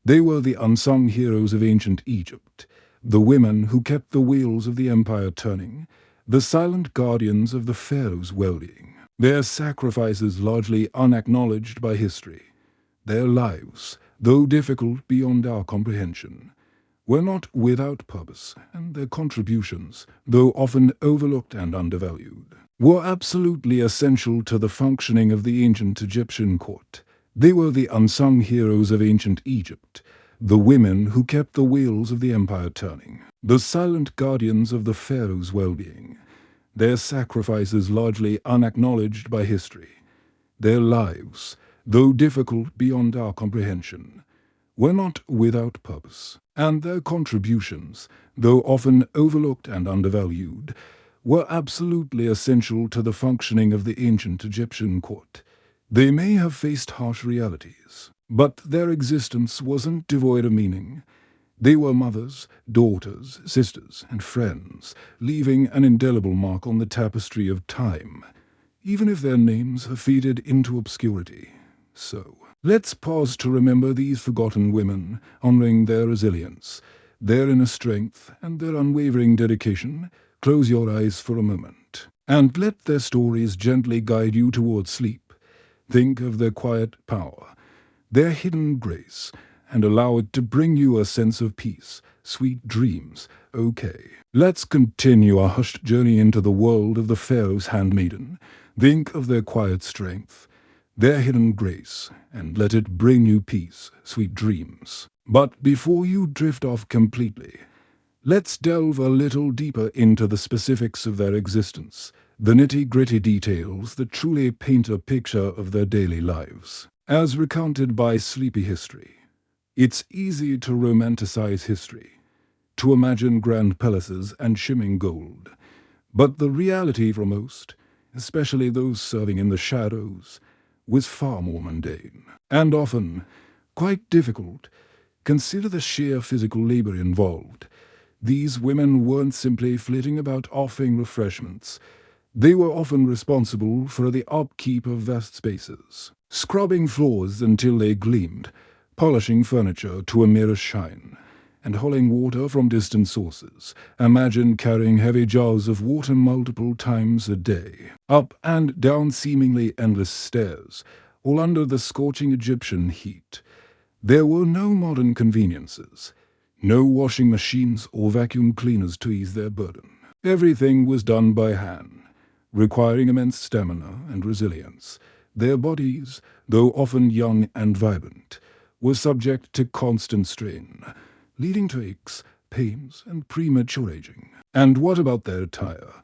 They were the unsung heroes of ancient Egypt, the women who kept the wheels of the empire turning, the silent guardians of the Pharaoh's well-being. Their sacrifices largely unacknowledged by history, their lives though difficult beyond our comprehension, were not without purpose, and their contributions, though often overlooked and undervalued, were absolutely essential to the functioning of the ancient Egyptian court. They were the unsung heroes of ancient Egypt, the women who kept the wheels of the empire turning, the silent guardians of the pharaoh's well-being, their sacrifices largely unacknowledged by history. Their lives, though difficult beyond our comprehension, were not without purpose, and their contributions, though often overlooked and undervalued, were absolutely essential to the functioning of the ancient Egyptian court. They may have faced harsh realities, but their existence wasn't devoid of meaning. They were mothers, daughters, sisters, and friends, leaving an indelible mark on the tapestry of time, even if their names have faded into obscurity. So, let's pause to remember these forgotten women, honoring their resilience, their inner strength, and their unwavering dedication. Close your eyes for a moment, and let their stories gently guide you towards sleep. Think of their quiet power, their hidden grace, and allow it to bring you a sense of peace, sweet dreams. Okay, let's continue our hushed journey into the world of the Pharaoh's handmaiden. Think of their quiet strength, their hidden grace, and let it bring you peace, sweet dreams. But before you drift off completely, let's delve a little deeper into the specifics of their existence, the nitty-gritty details that truly paint a picture of their daily lives. As recounted by Sleepy History, it's easy to romanticize history, to imagine grand palaces and shimmering gold. But the reality for most, especially those serving in the shadows, was far more mundane, and often quite difficult. Consider the sheer physical labor involved. These women weren't simply flitting about offering refreshments. They were often responsible for the upkeep of vast spaces, scrubbing floors until they gleamed, polishing furniture to a mirror shine, and hauling water from distant sources. Imagine carrying heavy jars of water multiple times a day, up and down seemingly endless stairs, all under the scorching Egyptian heat. There were no modern conveniences, no washing machines or vacuum cleaners to ease their burden. Everything was done by hand, requiring immense stamina and resilience. Their bodies, though often young and vibrant, were subject to constant strain, leading to aches, pains, and premature aging. And what about their attire?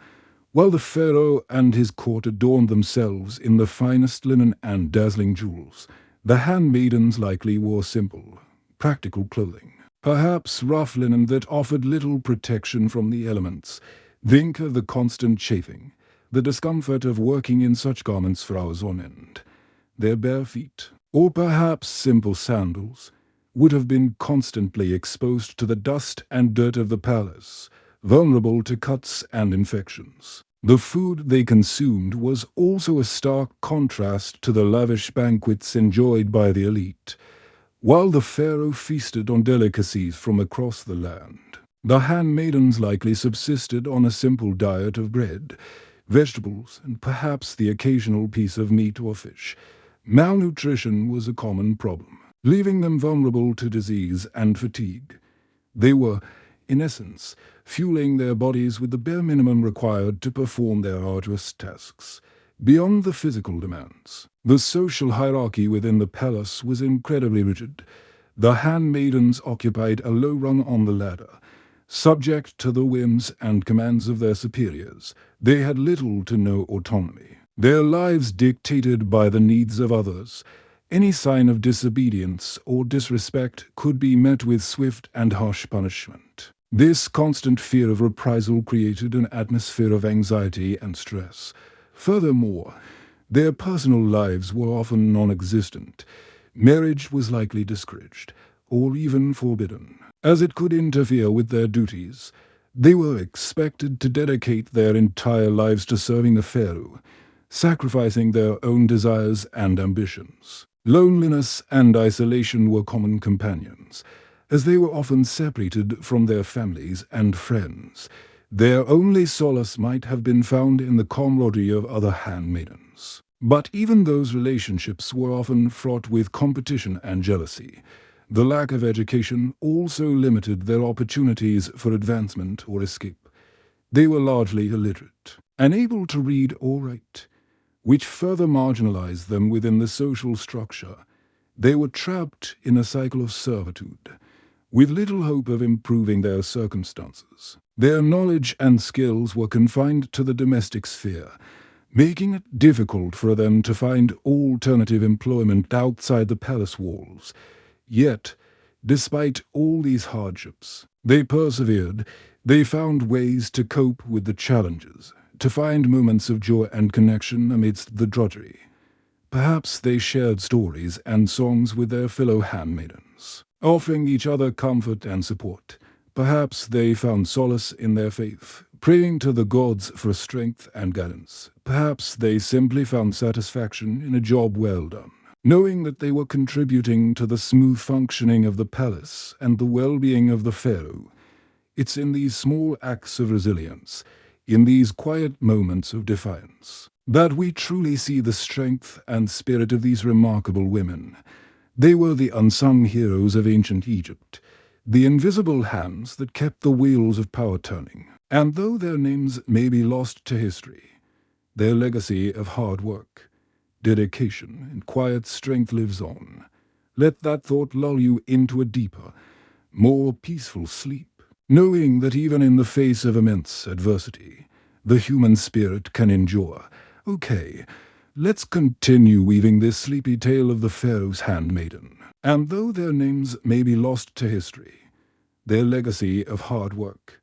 While the pharaoh and his court adorned themselves in the finest linen and dazzling jewels, the handmaidens likely wore simple, practical clothing, perhaps rough linen that offered little protection from the elements. Think of the constant chafing, the discomfort of working in such garments for hours on end. Their bare feet, or perhaps simple sandals, would have been constantly exposed to the dust and dirt of the palace, vulnerable to cuts and infections. The food they consumed was also a stark contrast to the lavish banquets enjoyed by the elite. While the pharaoh feasted on delicacies from across the land, the handmaidens likely subsisted on a simple diet of bread, vegetables, and perhaps the occasional piece of meat or fish. Malnutrition was a common problem, leaving them vulnerable to disease and fatigue. They were, in essence, fueling their bodies with the bare minimum required to perform their arduous tasks. Beyond the physical demands, the social hierarchy within the palace was incredibly rigid. The handmaidens occupied a low rung on the ladder, subject to the whims and commands of their superiors. They had little to no autonomy, their lives dictated by the needs of others. Any sign of disobedience or disrespect could be met with swift and harsh punishment. This constant fear of reprisal created an atmosphere of anxiety and stress. Furthermore, their personal lives were often non-existent. Marriage was likely discouraged, or even forbidden, as it could interfere with their duties. They were expected to dedicate their entire lives to serving the pharaoh, sacrificing their own desires and ambitions. Loneliness and isolation were common companions, as they were often separated from their families and friends. Their only solace might have been found in the camaraderie of other handmaidens. But even those relationships were often fraught with competition and jealousy. The lack of education also limited their opportunities for advancement or escape. They were largely illiterate, unable to read or write, which further marginalized them within the social structure. They were trapped in a cycle of servitude, with little hope of improving their circumstances. Their knowledge and skills were confined to the domestic sphere, making it difficult for them to find alternative employment outside the palace walls. Yet, despite all these hardships, they persevered. They found ways to cope with the challenges, to find moments of joy and connection amidst the drudgery. Perhaps they shared stories and songs with their fellow handmaidens, offering each other comfort and support. Perhaps they found solace in their faith, praying to the gods for strength and guidance. Perhaps they simply found satisfaction in a job well done, knowing that they were contributing to the smooth functioning of the palace and the well-being of the pharaoh. It's in these small acts of resilience, in these quiet moments of defiance, that we truly see the strength and spirit of these remarkable women. They were the unsung heroes of ancient Egypt, the invisible hands that kept the wheels of power turning. And though their names may be lost to history, their legacy of hard work, dedication, and quiet strength lives on. Let that thought lull you into a deeper, more peaceful sleep, knowing that even in the face of immense adversity, the human spirit can endure. Okay, let's continue weaving this sleepy tale of the Pharaoh's handmaiden. And though their names may be lost to history, their legacy of hard work,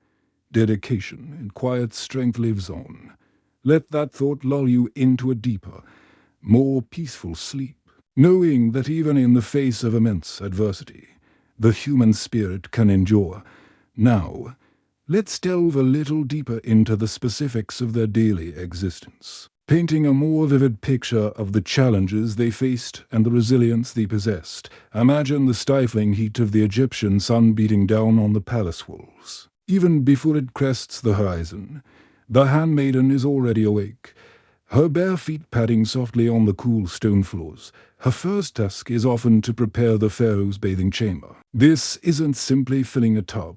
dedication, and quiet strength lives on. Let that thought lull you into a deeper, more peaceful sleep, knowing that even in the face of immense adversity, the human spirit can endure. Now, let's delve a little deeper into the specifics of their daily existence, painting a more vivid picture of the challenges they faced and the resilience they possessed. Imagine the stifling heat of the Egyptian sun beating down on the palace walls. Even before it crests the horizon, the handmaiden is already awake, her bare feet padding softly on the cool stone floors. Her first task is often to prepare the pharaoh's bathing chamber. This isn't simply filling a tub.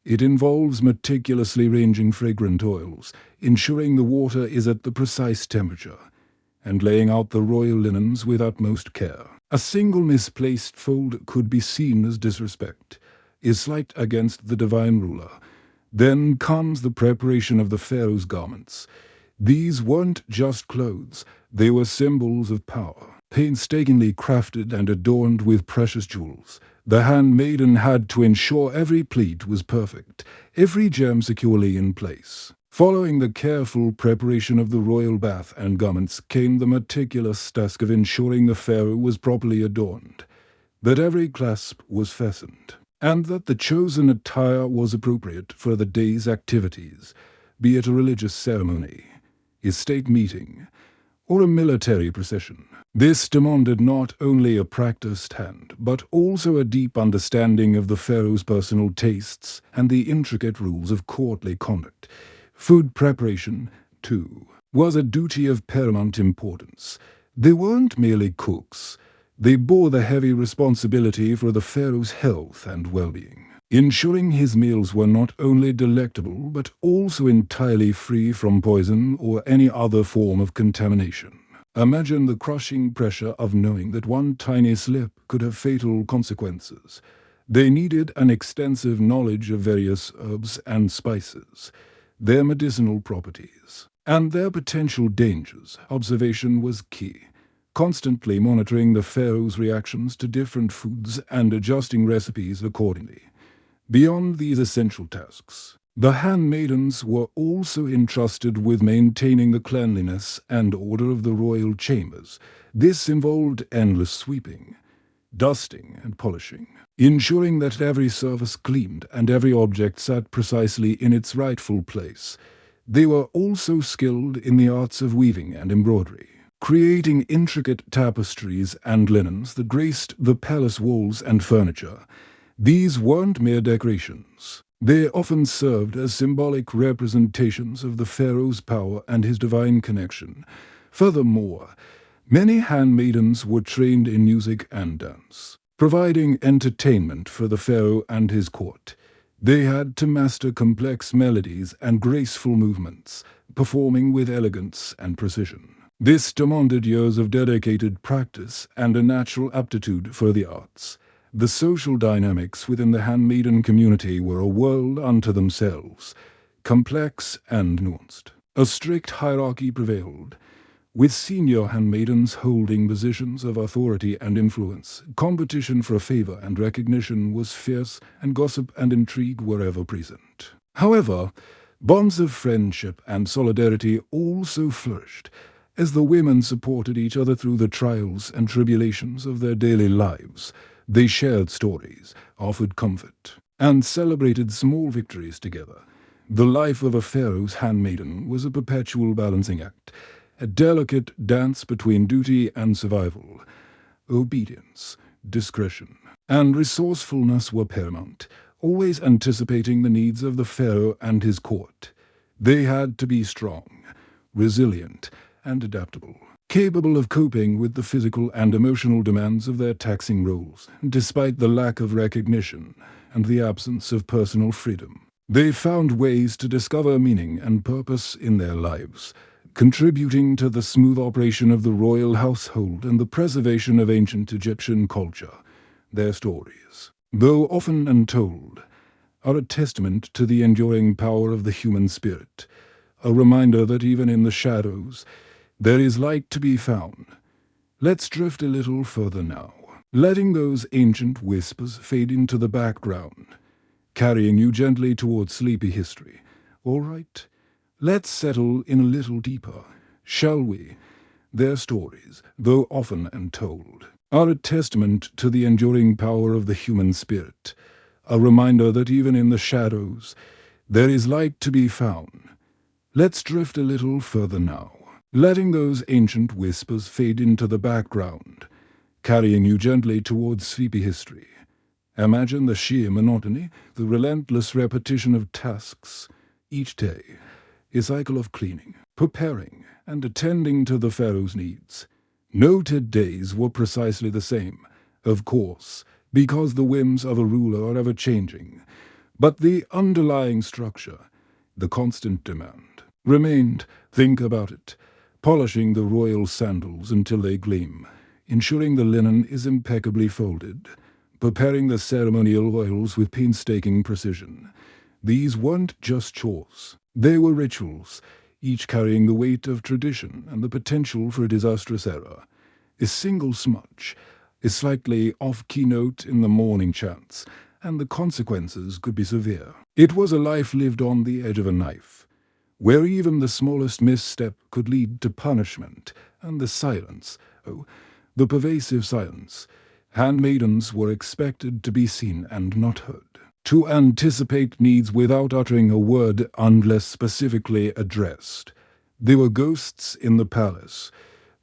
It involves meticulously ranging fragrant oils, ensuring the water is at the precise temperature, and laying out the royal linens with utmost care. A single misplaced fold could be seen as disrespect, a slight against the divine ruler. Then comes the preparation of the pharaoh's garments. These weren't just clothes, they were symbols of power, painstakingly crafted and adorned with precious jewels. The handmaiden had to ensure every pleat was perfect, every gem securely in place. Following the careful preparation of the royal bath and garments came the meticulous task of ensuring the pharaoh was properly adorned, that every clasp was fastened, and that the chosen attire was appropriate for the day's activities, be it a religious ceremony, a state meeting, or a military procession. This demanded not only a practiced hand, but also a deep understanding of the pharaoh's personal tastes and the intricate rules of courtly conduct. Food preparation, too, was a duty of paramount importance. They weren't merely cooks. They bore the heavy responsibility for the pharaoh's health and well-being, ensuring his meals were not only delectable but also entirely free from poison or any other form of contamination. Imagine the crushing pressure of knowing that one tiny slip could have fatal consequences. They needed an extensive knowledge of various herbs and spices, their medicinal properties, and their potential dangers. Observation was key, constantly monitoring the pharaoh's reactions to different foods and adjusting recipes accordingly. Beyond these essential tasks, the handmaidens were also entrusted with maintaining the cleanliness and order of the royal chambers. This involved endless sweeping, dusting, and polishing, ensuring that every surface gleamed and every object sat precisely in its rightful place. They were also skilled in the arts of weaving and embroidery, creating intricate tapestries and linens that graced the palace walls and furniture. These weren't mere decorations. They often served as symbolic representations of the pharaoh's power and his divine connection. Furthermore, many handmaidens were trained in music and dance, providing entertainment for the pharaoh and his court. They had to master complex melodies and graceful movements, performing with elegance and precision. This demanded years of dedicated practice and a natural aptitude for the arts. The social dynamics within the handmaiden community were a world unto themselves, complex and nuanced. A strict hierarchy prevailed, with senior handmaidens holding positions of authority and influence. Competition for favor and recognition was fierce, and gossip and intrigue were ever present. However, bonds of friendship and solidarity also flourished, as the women supported each other through the trials and tribulations of their daily lives. They shared stories, offered comfort, and celebrated small victories together. The life of a pharaoh's handmaiden was a perpetual balancing act, a delicate dance between duty and survival. Obedience, discretion, and resourcefulness were paramount, always anticipating the needs of the pharaoh and his court. They had to be strong, resilient, and adaptable, capable of coping with the physical and emotional demands of their taxing roles, despite the lack of recognition and the absence of personal freedom. They found ways to discover meaning and purpose in their lives, contributing to the smooth operation of the royal household and the preservation of ancient Egyptian culture. Their stories, though often untold, are a testament to the enduring power of the human spirit, a reminder that even in the shadows, there is light to be found. Let's drift a little further now, letting those ancient whispers fade into the background, carrying you gently towards sleepy history. All right, let's settle in a little deeper, shall we? Their stories, though often untold, are a testament to the enduring power of the human spirit, a reminder that even in the shadows, there is light to be found. Let's drift a little further now, letting those ancient whispers fade into the background, carrying you gently towards sleepy history. Imagine the sheer monotony, the relentless repetition of tasks each day, a cycle of cleaning, preparing, and attending to the pharaoh's needs. Noted days were precisely the same, of course, because the whims of a ruler are ever changing, but the underlying structure, the constant demand, remained. Think about it. Polishing the royal sandals until they gleam, ensuring the linen is impeccably folded, preparing the ceremonial oils with painstaking precision. These weren't just chores. They were rituals, each carrying the weight of tradition and the potential for a disastrous error. A single smudge, a slightly off-key note in the morning chants, and the consequences could be severe. It was a life lived on the edge of a knife, where even the smallest misstep could lead to punishment, and the silence, the pervasive silence. Handmaidens were expected to be seen and not heard, to anticipate needs without uttering a word unless specifically addressed. They were ghosts in the palace,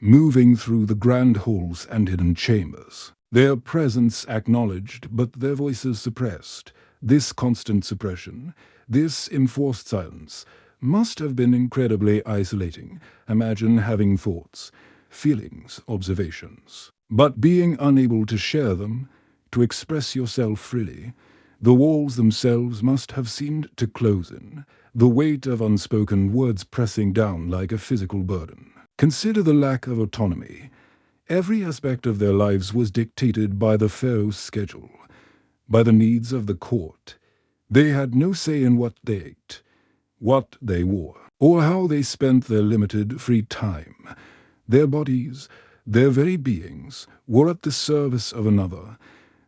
moving through the grand halls and hidden chambers, their presence acknowledged but their voices suppressed. This constant suppression, this enforced silence, must have been incredibly isolating. Imagine having thoughts, feelings, observations, but being unable to share them, to express yourself freely. The walls themselves must have seemed to close in, the weight of unspoken words pressing down like a physical burden. Consider the lack of autonomy. Every aspect of their lives was dictated by the pharaoh's schedule, by the needs of the court. They had no say in what they ate, what they wore, or how they spent their limited free time. Their bodies, their very beings, were at the service of another.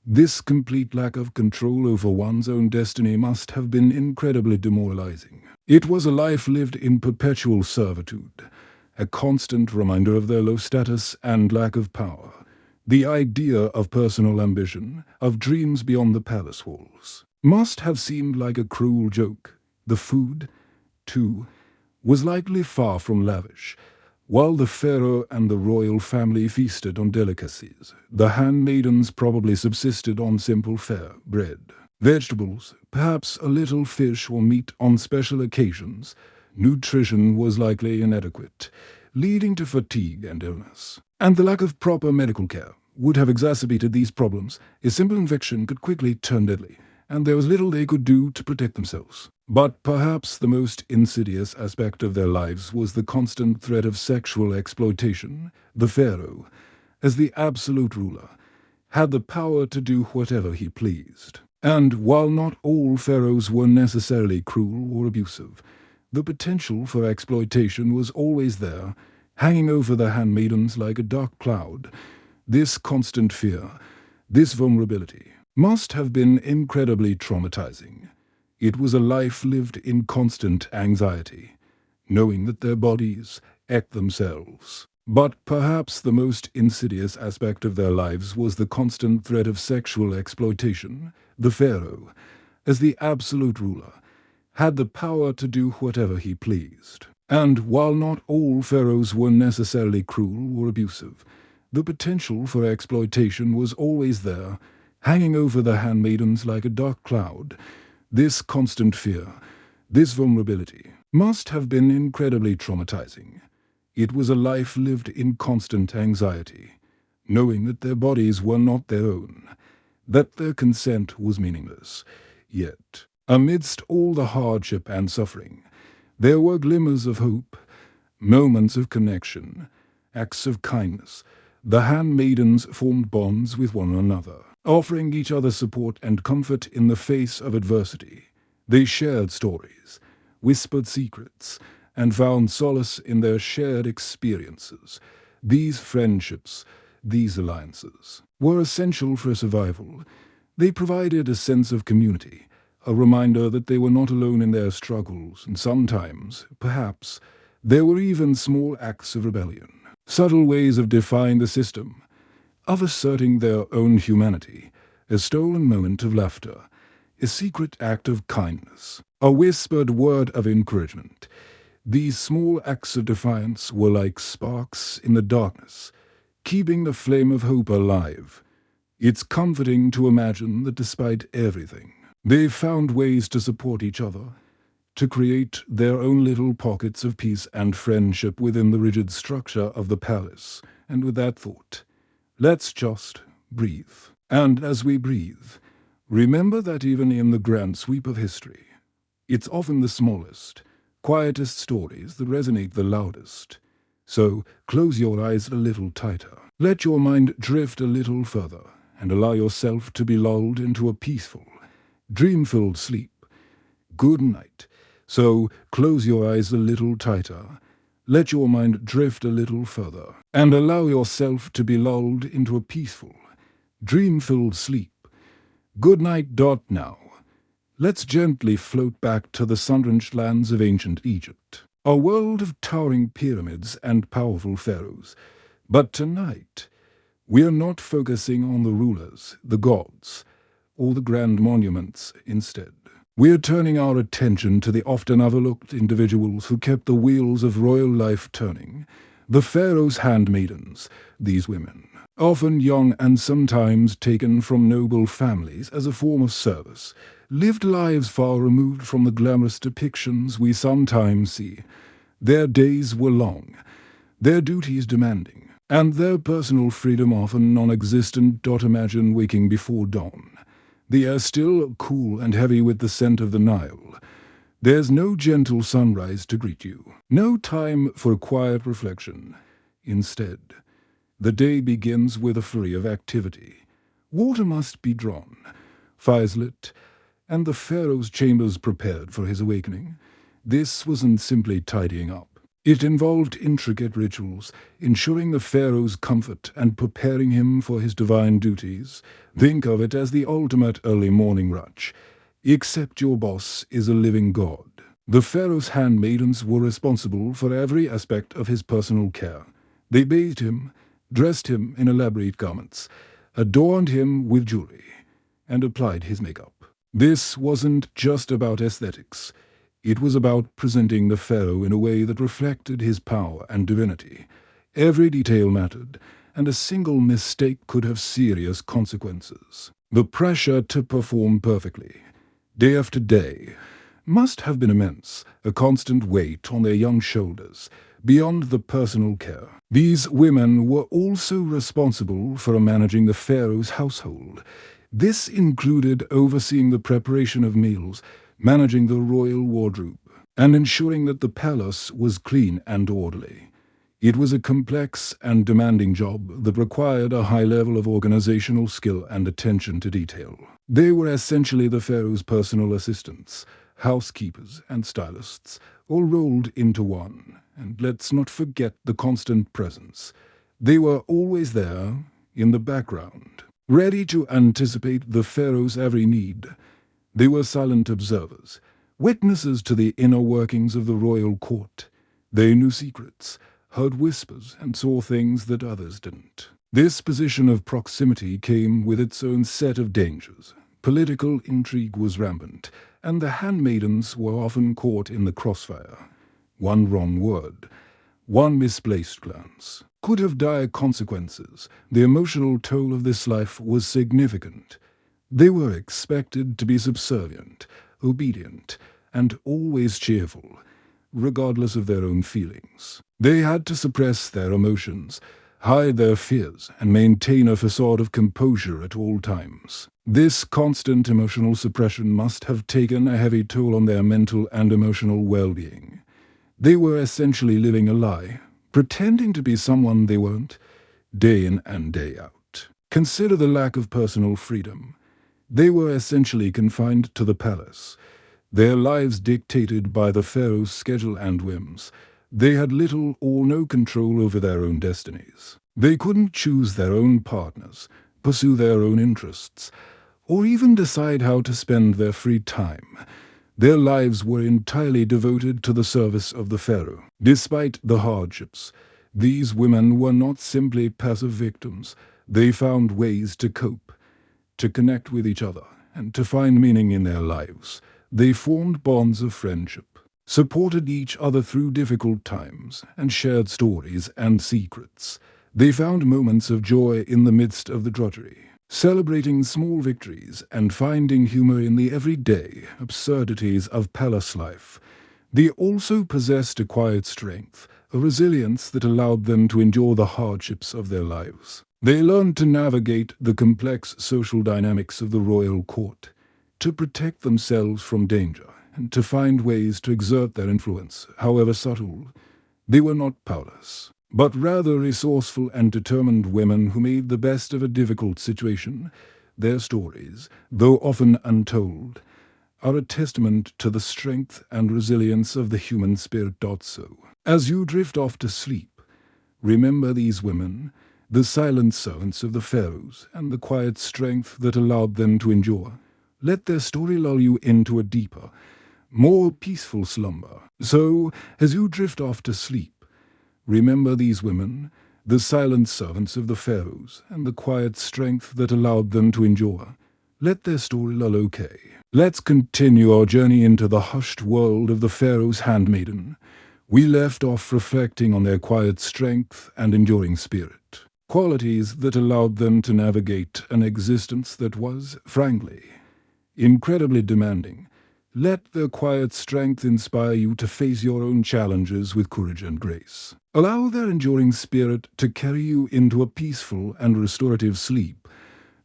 This complete lack of control over one's own destiny must have been incredibly demoralizing. It was a life lived in perpetual servitude, a constant reminder of their low status and lack of power. The idea of personal ambition, of dreams beyond the palace walls, must have seemed like a cruel joke. The food, too, was likely far from lavish. While the pharaoh and the royal family feasted on delicacies, the handmaidens probably subsisted on simple fare, bread, vegetables, perhaps a little fish or meat on special occasions. Nutrition was likely inadequate. leading to fatigue and illness. And the lack of proper medical care would have exacerbated these problems. A simple infection could quickly turn deadly, and there was little they could do to protect themselves. But perhaps the most insidious aspect of their lives was the constant threat of sexual exploitation. The Pharaoh, as the absolute ruler, had the power to do whatever he pleased. And while not all pharaohs were necessarily cruel or abusive, the potential for exploitation was always there, hanging over the handmaidens like a dark cloud. This constant fear, this vulnerability, must have been incredibly traumatizing. It was a life lived in constant anxiety, knowing that their bodies ate themselves. But perhaps the most insidious aspect of their lives was the constant threat of sexual exploitation. The Pharaoh, as the absolute ruler, had the power to do whatever he pleased. And while not all pharaohs were necessarily cruel or abusive, the potential for exploitation was always there, hanging over the handmaidens like a dark cloud. This constant fear, this vulnerability, must have been incredibly traumatizing. It was a life lived in constant anxiety, knowing that their bodies were not their own, that their consent was meaningless. Yet, amidst all the hardship and suffering, there were glimmers of hope, moments of connection, acts of kindness. The handmaidens formed bonds with one another, offering each other support and comfort in the face of adversity. They shared stories, whispered secrets, and found solace in their shared experiences. These friendships, these alliances, were essential for survival. They provided a sense of community, a reminder that they were not alone in their struggles, and sometimes, perhaps, there were even small acts of rebellion, subtle ways of defying the system, of asserting their own humanity, a stolen moment of laughter, a secret act of kindness, a whispered word of encouragement. These small acts of defiance were like sparks in the darkness, keeping the flame of hope alive. It's comforting to imagine that despite everything, they found ways to support each other, to create their own little pockets of peace and friendship within the rigid structure of the palace. And with that thought, let's just breathe. And as we breathe, remember that even in the grand sweep of history, it's often the smallest, quietest stories that resonate the loudest. So close your eyes a little tighter. Let your mind drift a little further and allow yourself to be lulled into a peaceful, dream-filled sleep. Good night. So close your eyes a little tighter. Let your mind drift a little further and allow yourself to be lulled into a peaceful, dream-filled sleep. Good night. Now. Let's gently float back to the sun-drenched lands of ancient Egypt, a world of towering pyramids and powerful pharaohs. But tonight, we are not focusing on the rulers, the gods, or the grand monuments instead. We are turning our attention to the often overlooked individuals who kept the wheels of royal life turning, the pharaoh's handmaidens. These women, often young and sometimes taken from noble families as a form of service, lived lives far removed from the glamorous depictions we sometimes see. Their days were long, their duties demanding, and their personal freedom often non-existent. Imagine waking before dawn, the air still cool and heavy with the scent of the Nile. There's no gentle sunrise to greet you, no time for quiet reflection. Instead, the day begins with a flurry of activity. Water must be drawn, fires lit, and the pharaoh's chambers prepared for his awakening. This wasn't simply tidying up. It involved intricate rituals, ensuring the pharaoh's comfort and preparing him for his divine duties. Think of it as the ultimate early morning rush, except your boss is a living god. The pharaoh's handmaidens were responsible for every aspect of his personal care. They bathed him, dressed him in elaborate garments, adorned him with jewelry, and applied his makeup. This wasn't just about aesthetics. It was about presenting the pharaoh in a way that reflected his power and divinity. Every detail mattered, and a single mistake could have serious consequences. The pressure to perform perfectly, day after day, must have been immense, a constant weight on their young shoulders. beyond the personal care. These women were also responsible for managing the pharaoh's household. This included overseeing the preparation of meals, managing the royal wardrobe, and ensuring that the palace was clean and orderly. It was a complex and demanding job that required a high level of organizational skill and attention to detail. They were essentially the pharaoh's personal assistants, housekeepers, and stylists, all rolled into one. And let's not forget the constant presence. They were always there, in the background, ready to anticipate the pharaoh's every need. They were silent observers, witnesses to the inner workings of the royal court. They knew secrets, heard whispers, and saw things that others didn't. This position of proximity came with its own set of dangers. Political intrigue was rampant, and the handmaidens were often caught in the crossfire. One wrong word, one misplaced glance, could have dire consequences. The emotional toll of this life was significant. They were expected to be subservient, obedient, and always cheerful, regardless of their own feelings. They had to suppress their emotions, hide their fears, and maintain a facade of composure at all times. This constant emotional suppression must have taken a heavy toll on their mental and emotional well-being. They were essentially living a lie, pretending to be someone they weren't, day in and day out. Consider the lack of personal freedom. They were essentially confined to the palace, their lives dictated by the pharaoh's schedule and whims. They had little or no control over their own destinies. They couldn't choose their own partners, pursue their own interests, or even decide how to spend their free time. Their lives were entirely devoted to the service of the pharaoh. Despite the hardships, these women were not simply passive victims. They found ways to cope, to connect with each other, and to find meaning in their lives. They formed bonds of friendship, supported each other through difficult times, and shared stories and secrets. They found moments of joy in the midst of the drudgery, celebrating small victories and finding humor in the everyday absurdities of palace life. They also possessed a quiet strength, a resilience that allowed them to endure the hardships of their lives. They learned to navigate the complex social dynamics of the royal court, to protect themselves from danger, and to find ways to exert their influence, however subtle. They were not powerless, but rather resourceful and determined women who made the best of a difficult situation. Their stories, though often untold, are a testament to the strength and resilience of the human spirit. So, as you drift off to sleep, remember these women, the silent servants of the pharaohs, and the quiet strength that allowed them to endure. Let their story lull you into a deeper, more peaceful slumber. So, as you drift off to sleep, remember these women, the silent servants of the pharaohs, and the quiet strength that allowed them to endure. Let their story lull. Okay, let's continue our journey into the hushed world of the pharaoh's handmaiden. We left off reflecting on their quiet strength and enduring spirit, qualities that allowed them to navigate an existence that was, frankly, incredibly demanding. Let their quiet strength inspire you to face your own challenges with courage and grace. Allow their enduring spirit to carry you into a peaceful and restorative sleep.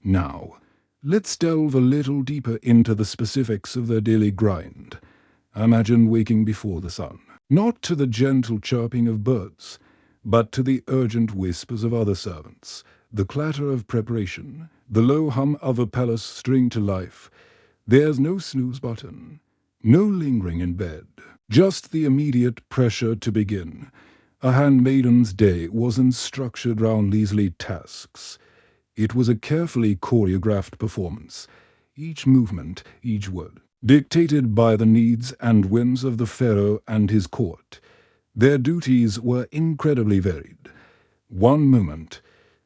Now, let's delve a little deeper into the specifics of their daily grind. Imagine waking before the sun, not to the gentle chirping of birds, but to the urgent whispers of other servants, the clatter of preparation, the low hum of a palace string to life. There's no snooze button, no lingering in bed, just the immediate pressure to begin. A handmaiden's day wasn't structured around leisurely tasks. It was a carefully choreographed performance, each movement, each word, dictated by the needs and whims of the pharaoh and his court. Their duties were incredibly varied. One moment,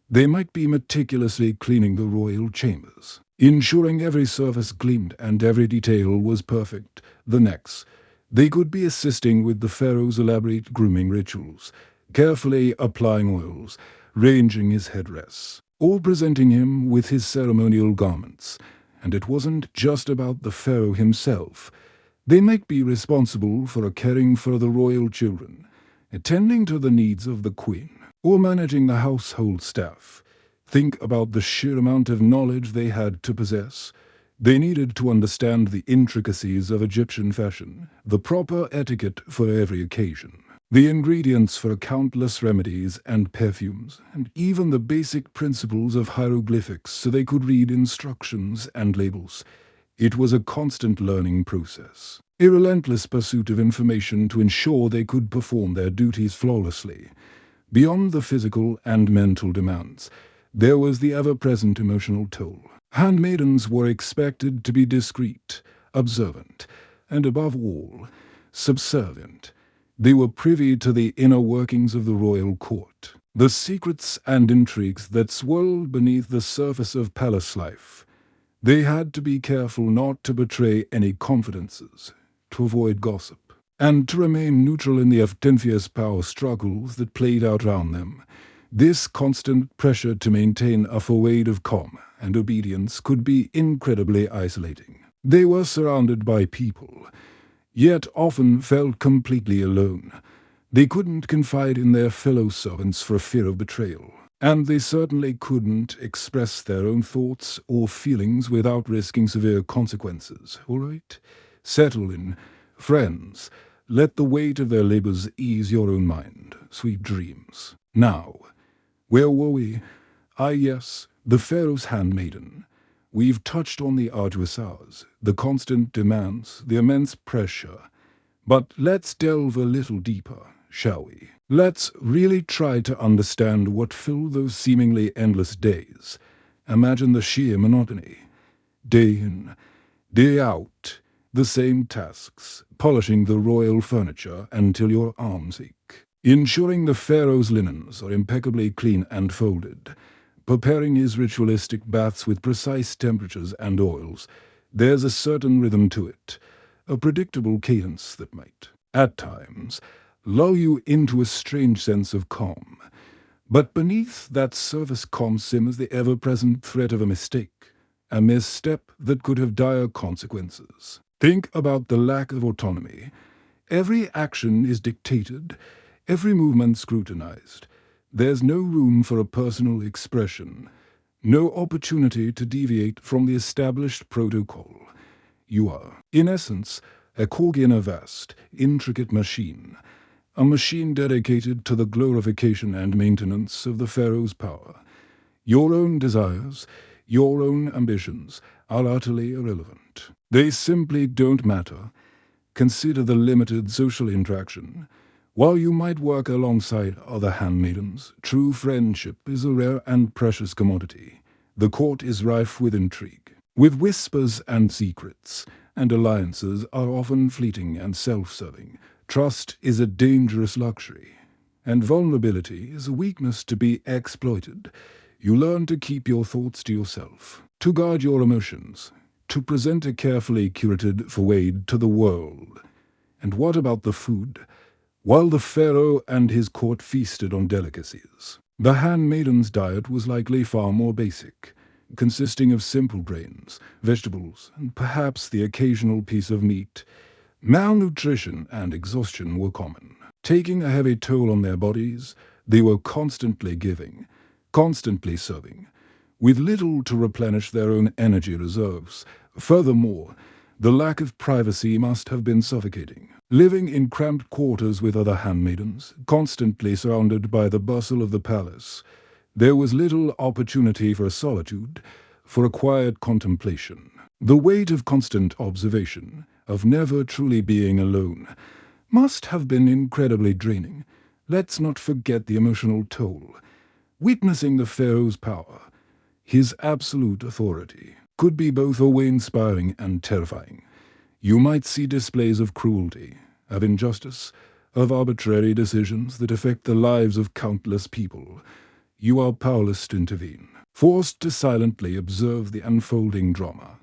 they might be meticulously cleaning the royal chambers, ensuring every surface gleamed and every detail was perfect. The next, they could be assisting with the pharaoh's elaborate grooming rituals, carefully applying oils, arranging his headdress, or presenting him with his ceremonial garments. And it wasn't just about the pharaoh himself. They might be responsible for caring for the royal children, attending to the needs of the queen, or managing the household staff. Think about the sheer amount of knowledge they had to possess. They needed to understand the intricacies of Egyptian fashion, the proper etiquette for every occasion, the ingredients for countless remedies and perfumes, and even the basic principles of hieroglyphics so they could read instructions and labels. It was a constant learning process, a relentless pursuit of information to ensure they could perform their duties flawlessly. Beyond the physical and mental demands, there was the ever-present emotional toll. Handmaidens were expected to be discreet, observant, and above all, subservient. They were privy to the inner workings of the royal court, the secrets and intrigues that swirled beneath the surface of palace life. They had to be careful not to betray any confidences, to avoid gossip, and to remain neutral in the tenfierce power struggles that played out around them. This constant pressure to maintain a facade of calm and obedience could be incredibly isolating. They were surrounded by people, yet often felt completely alone. They couldn't confide in their fellow servants for fear of betrayal, and they certainly couldn't express their own thoughts or feelings without risking severe consequences. All right? Settle in, friends. Let the weight of their labors ease your own mind. Sweet dreams. Now, where were we? Ah, yes, the Pharaoh's handmaiden. We've touched on the arduous hours, the constant demands, the immense pressure. But let's delve a little deeper, shall we? Let's really try to understand what filled those seemingly endless days. Imagine the sheer monotony. Day in, day out, the same tasks, polishing the royal furniture until your arms ache, ensuring the pharaoh's linens are impeccably clean and folded, preparing his ritualistic baths with precise temperatures and oils. There's a certain rhythm to it, a predictable cadence that might, at times, lull you into a strange sense of calm. But beneath that surface calm simmers the ever-present threat of a mistake, a misstep that could have dire consequences. Think about the lack of autonomy. Every action is dictated, every movement scrutinized. There's no room for a personal expression, no opportunity to deviate from the established protocol. You are, in essence, a cog in a vast, intricate machine, a machine dedicated to the glorification and maintenance of the pharaoh's power. Your own desires, your own ambitions, are utterly irrelevant. They simply don't matter. Consider the limited social interaction. While you might work alongside other handmaidens, true friendship is a rare and precious commodity. The court is rife with intrigue, with whispers and secrets, and alliances are often fleeting and self-serving. Trust is a dangerous luxury, and vulnerability is a weakness to be exploited. You learn to keep your thoughts to yourself, to guard your emotions, to present a carefully curated facade to the world. And what about the food? While the pharaoh and his court feasted on delicacies, the handmaiden's diet was likely far more basic, consisting of simple grains, vegetables, and perhaps the occasional piece of meat. Malnutrition and exhaustion were common. Taking a heavy toll on their bodies, they were constantly giving, constantly serving, with little to replenish their own energy reserves. Furthermore, the lack of privacy must have been suffocating. Living in cramped quarters with other handmaidens, constantly surrounded by the bustle of the palace, there was little opportunity for solitude, for a quiet contemplation. The weight of constant observation, of never truly being alone, must have been incredibly draining. Let's not forget the emotional toll. Witnessing the pharaoh's power, his absolute authority, could be both awe-inspiring and terrifying. You might see displays of cruelty, of injustice, of arbitrary decisions that affect the lives of countless people. You are powerless to intervene, forced to silently observe the unfolding drama,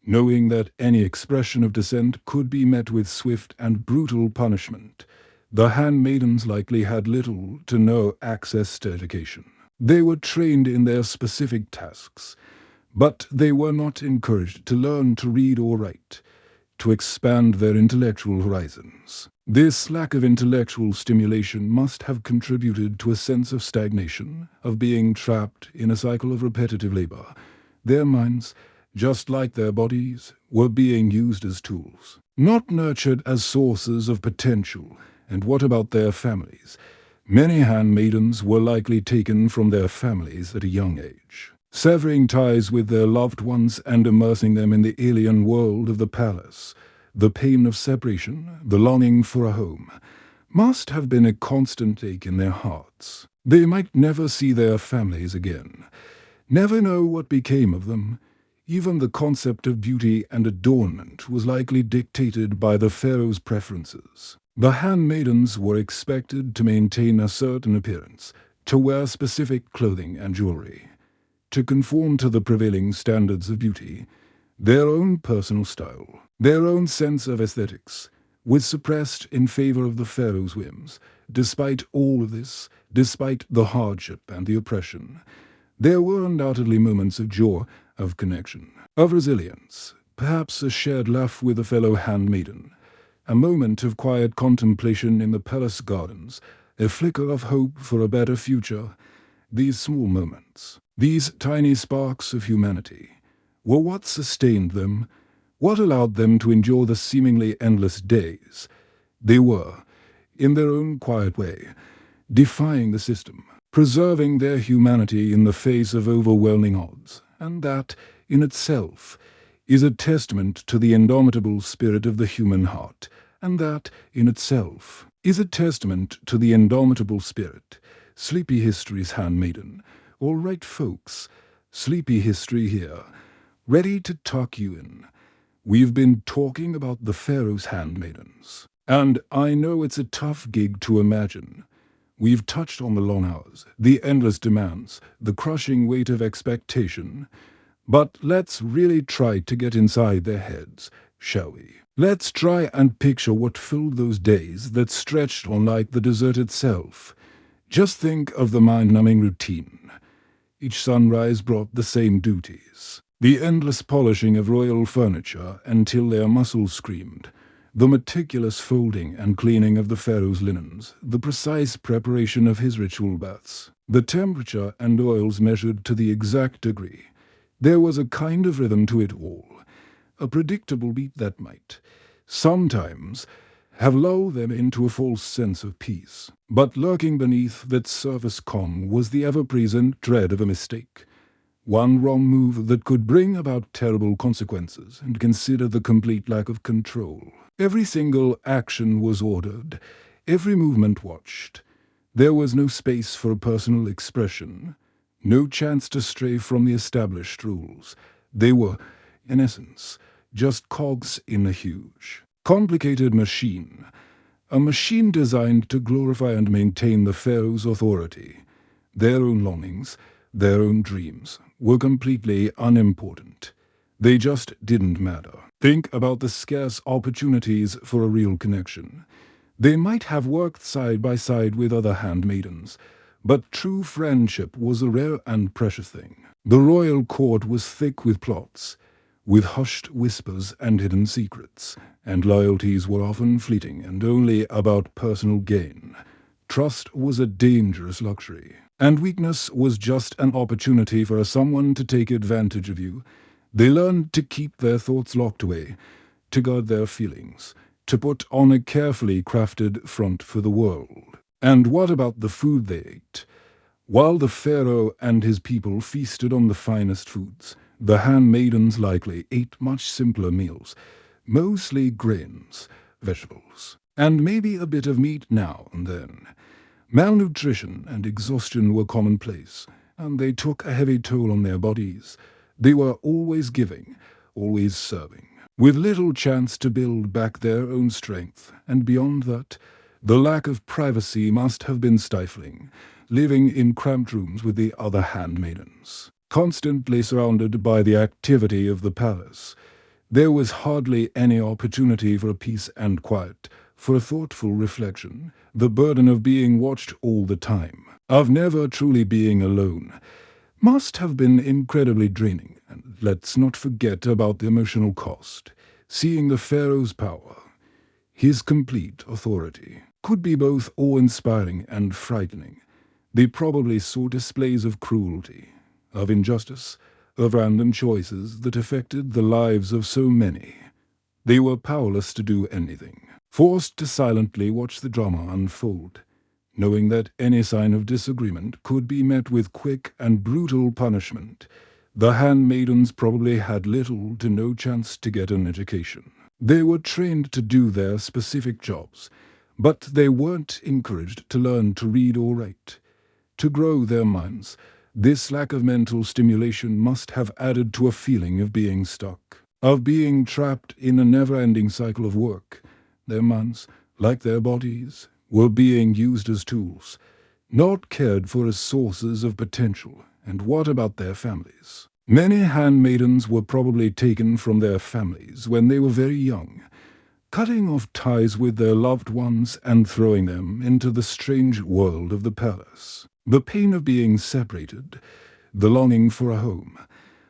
knowing that any expression of dissent could be met with swift and brutal punishment. The handmaidens likely had little to no access to education. They were trained in their specific tasks, but they were not encouraged to learn to read or write, to expand their intellectual horizons. This lack of intellectual stimulation must have contributed to a sense of stagnation, of being trapped in a cycle of repetitive labor. Their minds, just like their bodies, were being used as tools, not nurtured as sources of potential. And what about their families? Many handmaidens were likely taken from their families at a young age, severing ties with their loved ones and immersing them in the alien world of the palace. The pain of separation, the longing for a home, must have been a constant ache in their hearts. They might never see their families again, never know what became of them. Even the concept of beauty and adornment was likely dictated by the pharaoh's preferences. The handmaidens were expected to maintain a certain appearance, to wear specific clothing and jewelry, to conform to the prevailing standards of beauty. Their own personal style, their own sense of aesthetics, was suppressed in favor of the pharaoh's whims. Despite all of this, despite the hardship and the oppression, there were undoubtedly moments of joy, of connection, of resilience, perhaps a shared laugh with a fellow handmaiden, a moment of quiet contemplation in the palace gardens, a flicker of hope for a better future. These small moments, these tiny sparks of humanity, were what sustained them, what allowed them to endure the seemingly endless days. They were, in their own quiet way, defying the system, preserving their humanity in the face of overwhelming odds, and that, in itself, is a testament to the indomitable spirit of the human heart, and that, in itself, is a testament to the indomitable spirit. Sleepy History's handmaiden. All right, folks, Sleepy History here, ready to tuck you in. We've been talking about the Pharaoh's handmaidens, and I know it's a tough gig to imagine. We've touched on the long hours, the endless demands, the crushing weight of expectation. But let's really try to get inside their heads, shall we? Let's try and picture what filled those days that stretched on like the desert itself. Just think of the mind-numbing routine. Each sunrise brought the same duties. The endless polishing of royal furniture until their muscles screamed, the meticulous folding and cleaning of the pharaoh's linens, the precise preparation of his ritual baths, the temperature and oils measured to the exact degree. There was a kind of rhythm to it all, a predictable beat that might, sometimes, have lulled them into a false sense of peace. But lurking beneath that surface calm was the ever-present dread of a mistake. One wrong move that could bring about terrible consequences, and consider the complete lack of control. Every single action was ordered, every movement watched. There was no space for personal expression, no chance to stray from the established rules. They were, in essence, just cogs in a huge, complicated machine, a machine designed to glorify and maintain the pharaoh's authority. Their own longings, their own dreams, were completely unimportant. They just didn't matter. Think about the scarce opportunities for a real connection. They might have worked side by side with other handmaidens, but true friendship was a rare and precious thing. The royal court was thick with plots, with hushed whispers and hidden secrets, and loyalties were often fleeting and only about personal gain. Trust was a dangerous luxury, and weakness was just an opportunity for someone to take advantage of you. They learned to keep their thoughts locked away, to guard their feelings, to put on a carefully crafted front for the world. And what about the food they ate? While the pharaoh and his people feasted on the finest foods, the handmaidens likely ate much simpler meals, mostly grains, vegetables, and maybe a bit of meat now and then. Malnutrition and exhaustion were commonplace, and they took a heavy toll on their bodies. They were always giving, always serving, with little chance to build back their own strength, and beyond that, the lack of privacy must have been stifling, living in cramped rooms with the other handmaidens, constantly surrounded by the activity of the palace. There was hardly any opportunity for peace and quiet, for thoughtful reflection. The burden of being watched all the time, of never truly being alone, must have been incredibly draining. And let's not forget about the emotional cost. Seeing the pharaoh's power, his complete authority, could be both awe-inspiring and frightening. They probably saw displays of cruelty, of injustice, of random choices that affected the lives of so many. They were powerless to do anything, forced to silently watch the drama unfold, knowing that any sign of disagreement could be met with quick and brutal punishment. The handmaidens probably had little to no chance to get an education. They were trained to do their specific jobs, but they weren't encouraged to learn to read or write. To grow their minds, this lack of mental stimulation must have added to a feeling of being stuck, of being trapped in a never-ending cycle of work. Their minds, like their bodies, were being used as tools, not cared for as sources of potential. And what about their families? Many handmaidens were probably taken from their families when they were very young, cutting off ties with their loved ones and throwing them into the strange world of the palace. The pain of being separated, the longing for a home,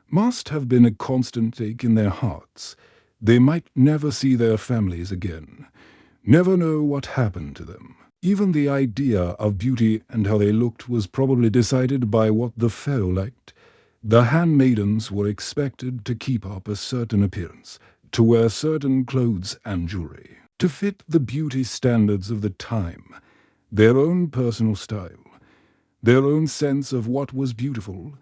must have been a constant ache in their hearts. They might never see their families again, never know what happened to them. Even the idea of beauty and how they looked was probably decided by what the Pharaoh liked. The handmaidens were expected to keep up a certain appearance, to wear certain clothes and jewelry, to fit the beauty standards of the time, their own personal style. Their own sense of what was beautiful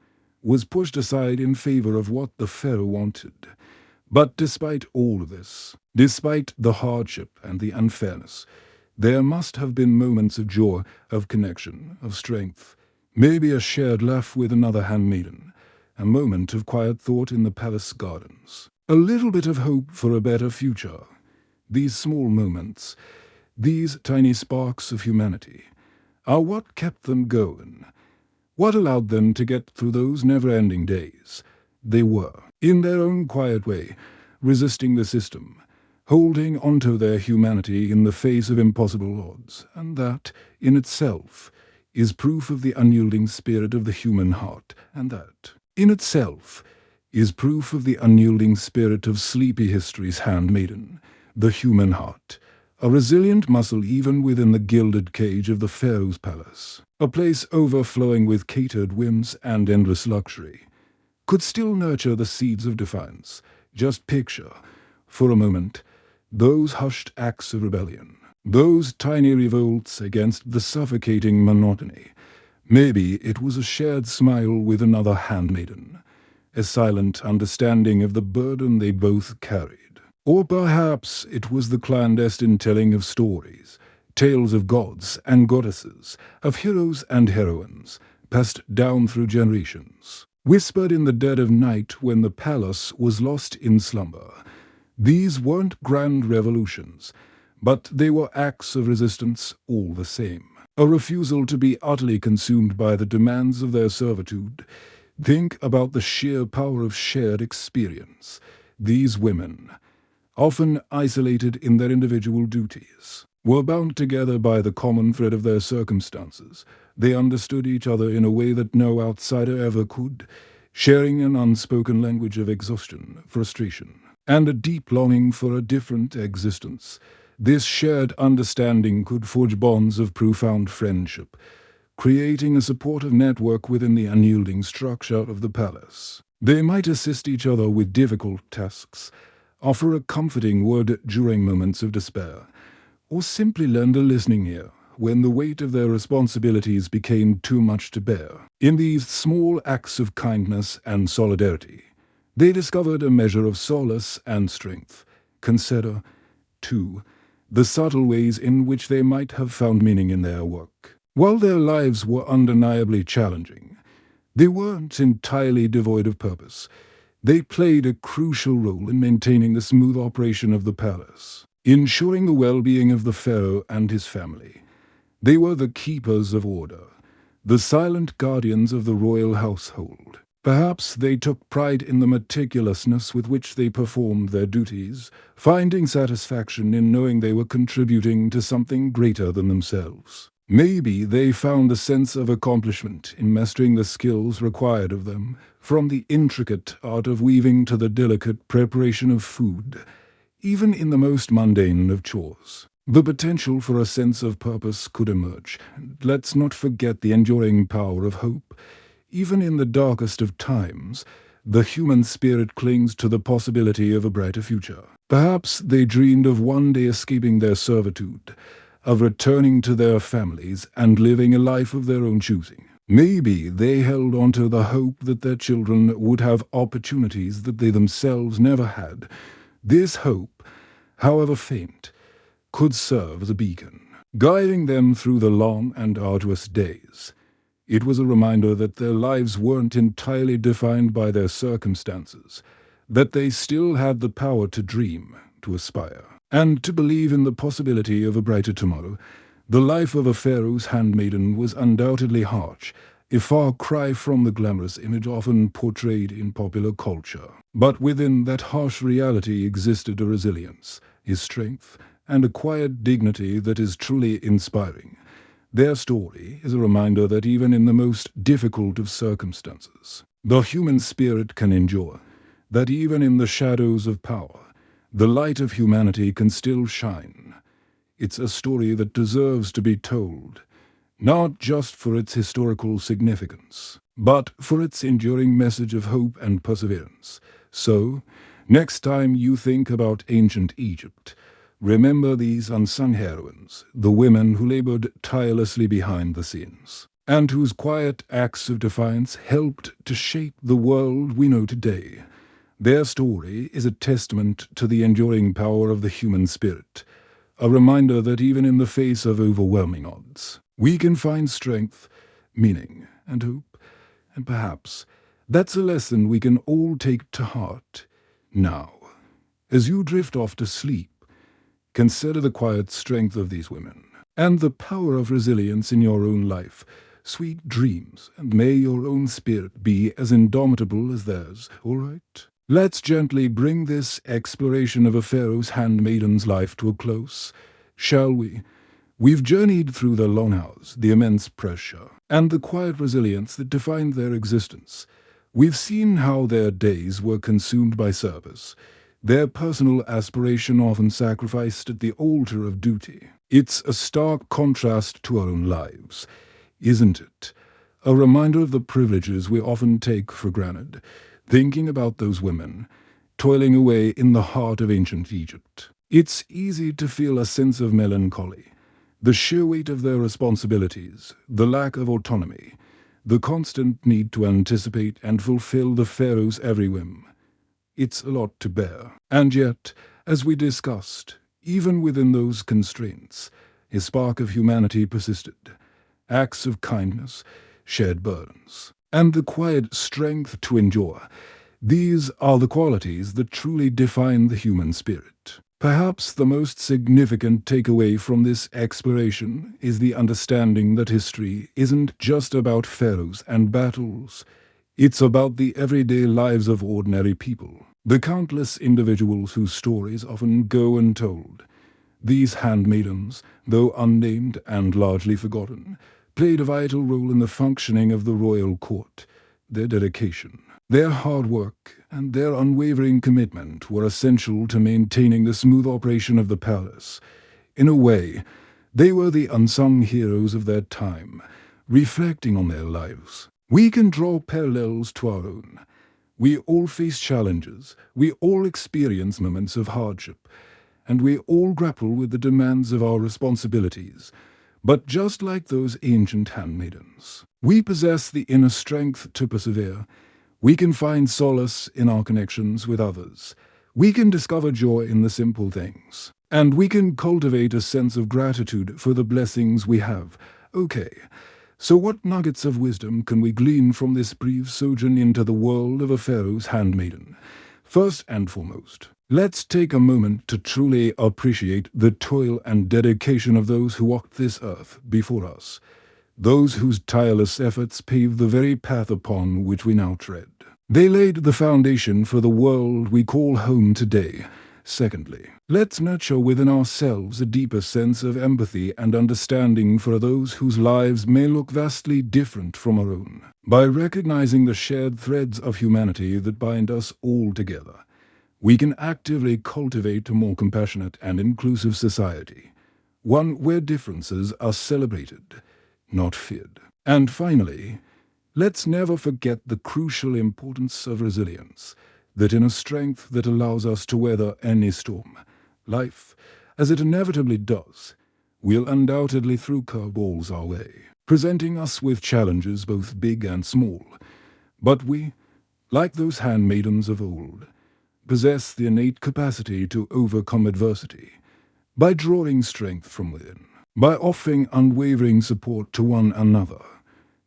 was pushed aside in favor of what the Pharaoh wanted. But despite all of this, despite the hardship and the unfairness, there must have been moments of joy, of connection, of strength, maybe a shared laugh with another handmaiden, a moment of quiet thought in the palace gardens, a little bit of hope for a better future. These small moments, these tiny sparks of humanity, are what kept them going, what allowed them to get through those never-ending days. They were, in their own quiet way, resisting the system, holding onto their humanity in the face of impossible odds, and that, in itself, is proof of the unyielding spirit of the human heart, and that, in itself, is proof of the unyielding spirit of sleepy history's handmaiden, the human heart, a resilient muscle even within the gilded cage of the Pharaoh's palace, a place overflowing with catered whims and endless luxury, could still nurture the seeds of defiance. Just picture, for a moment, those hushed acts of rebellion, those tiny revolts against the suffocating monotony. Maybe it was a shared smile with another handmaiden, a silent understanding of the burden they both carried. Or perhaps it was the clandestine telling of stories, tales of gods and goddesses, of heroes and heroines, passed down through generations, whispered in the dead of night when the palace was lost in slumber. These weren't grand revolutions, but they were acts of resistance all the same, a refusal to be utterly consumed by the demands of their servitude. Think about the sheer power of shared experience. These women, often isolated in their individual duties, were bound together by the common thread of their circumstances. They understood each other in a way that no outsider ever could, sharing an unspoken language of exhaustion, frustration, and a deep longing for a different existence. This shared understanding could forge bonds of profound friendship, creating a supportive network within the unyielding structure of the palace. They might assist each other with difficult tasks, offer a comforting word during moments of despair, or simply lend a listening ear when the weight of their responsibilities became too much to bear. In these small acts of kindness and solidarity, they discovered a measure of solace and strength. Consider, too, the subtle ways in which they might have found meaning in their work. While their lives were undeniably challenging, they weren't entirely devoid of purpose. They played a crucial role in maintaining the smooth operation of the palace, ensuring the well-being of the Pharaoh and his family. They were the keepers of order, the silent guardians of the royal household. Perhaps they took pride in the meticulousness with which they performed their duties, finding satisfaction in knowing they were contributing to something greater than themselves. Maybe they found a sense of accomplishment in mastering the skills required of them, from the intricate art of weaving to the delicate preparation of food. even in the most mundane of chores. The potential for a sense of purpose could emerge. Let's not forget the enduring power of hope. Even in the darkest of times, the human spirit clings to the possibility of a brighter future. Perhaps they dreamed of one day escaping their servitude, of returning to their families and living a life of their own choosing. Maybe they held on to the hope that their children would have opportunities that they themselves never had. This hope, however faint, could serve as a beacon, guiding them through the long and arduous days. It was a reminder that their lives weren't entirely defined by their circumstances, that they still had the power to dream, to aspire, and to believe in the possibility of a brighter tomorrow. The life of a Pharaoh's handmaiden was undoubtedly harsh, a far cry from the glamorous image often portrayed in popular culture. But within that harsh reality existed a resilience, a strength, and a quiet dignity that is truly inspiring. Their story is a reminder that even in the most difficult of circumstances, the human spirit can endure, that even in the shadows of power, the light of humanity can still shine. It's a story that deserves to be told, not just for its historical significance, but for its enduring message of hope and perseverance. So, next time you think about ancient Egypt, remember these unsung heroines, the women who labored tirelessly behind the scenes, and whose quiet acts of defiance helped to shape the world we know today. Their story is a testament to the enduring power of the human spirit, a reminder that even in the face of overwhelming odds, we can find strength, meaning, and hope, and perhaps that's a lesson we can all take to heart. Now, as you drift off to sleep, consider the quiet strength of these women, and the power of resilience in your own life. Sweet dreams, and may your own spirit be as indomitable as theirs, all right? Let's gently bring this exploration of a Pharaoh's handmaiden's life to a close, shall we? We've journeyed through the long hours, the immense pressure, and the quiet resilience that defined their existence. We've seen how their days were consumed by service, their personal aspiration often sacrificed at the altar of duty. It's a stark contrast to our own lives, isn't it? A reminder of the privileges we often take for granted, thinking about those women, toiling away in the heart of ancient Egypt. It's easy to feel a sense of melancholy, the sheer weight of their responsibilities, the lack of autonomy, the constant need to anticipate and fulfill the Pharaoh's every whim. It's a lot to bear. And yet, as we discussed, even within those constraints, a spark of humanity persisted. Acts of kindness, shared burdens, and the quiet strength to endure. These are the qualities that truly define the human spirit. Perhaps the most significant takeaway from this exploration is the understanding that history isn't just about pharaohs and battles. It's about the everyday lives of ordinary people, the countless individuals whose stories often go untold. These handmaidens, though unnamed and largely forgotten, played a vital role in the functioning of the royal court. Their dedication, their hard work, and their unwavering commitment were essential to maintaining the smooth operation of the palace. In a way, they were the unsung heroes of their time, reflecting on their lives. We can draw parallels to our own. We all face challenges, we all experience moments of hardship, and we all grapple with the demands of our responsibilities. But just like those ancient handmaidens, we possess the inner strength to persevere. We can find solace in our connections with others. We can discover joy in the simple things. And we can cultivate a sense of gratitude for the blessings we have. Okay, so what nuggets of wisdom can we glean from this brief sojourn into the world of a Pharaoh's handmaiden? First and foremost, let's take a moment to truly appreciate the toil and dedication of those who walked this earth before us, those whose tireless efforts paved the very path upon which we now tread. They laid the foundation for the world we call home today. Secondly, let's nurture within ourselves a deeper sense of empathy and understanding for those whose lives may look vastly different from our own. By recognizing the shared threads of humanity that bind us all together, we can actively cultivate a more compassionate and inclusive society, one where differences are celebrated, not feared. And finally, let's never forget the crucial importance of resilience, that inner strength that allows us to weather any storm. Life, as it inevitably does, will undoubtedly throw curveballs our way, presenting us with challenges both big and small. But we, like those handmaidens of old, possess the innate capacity to overcome adversity by drawing strength from within, by offering unwavering support to one another,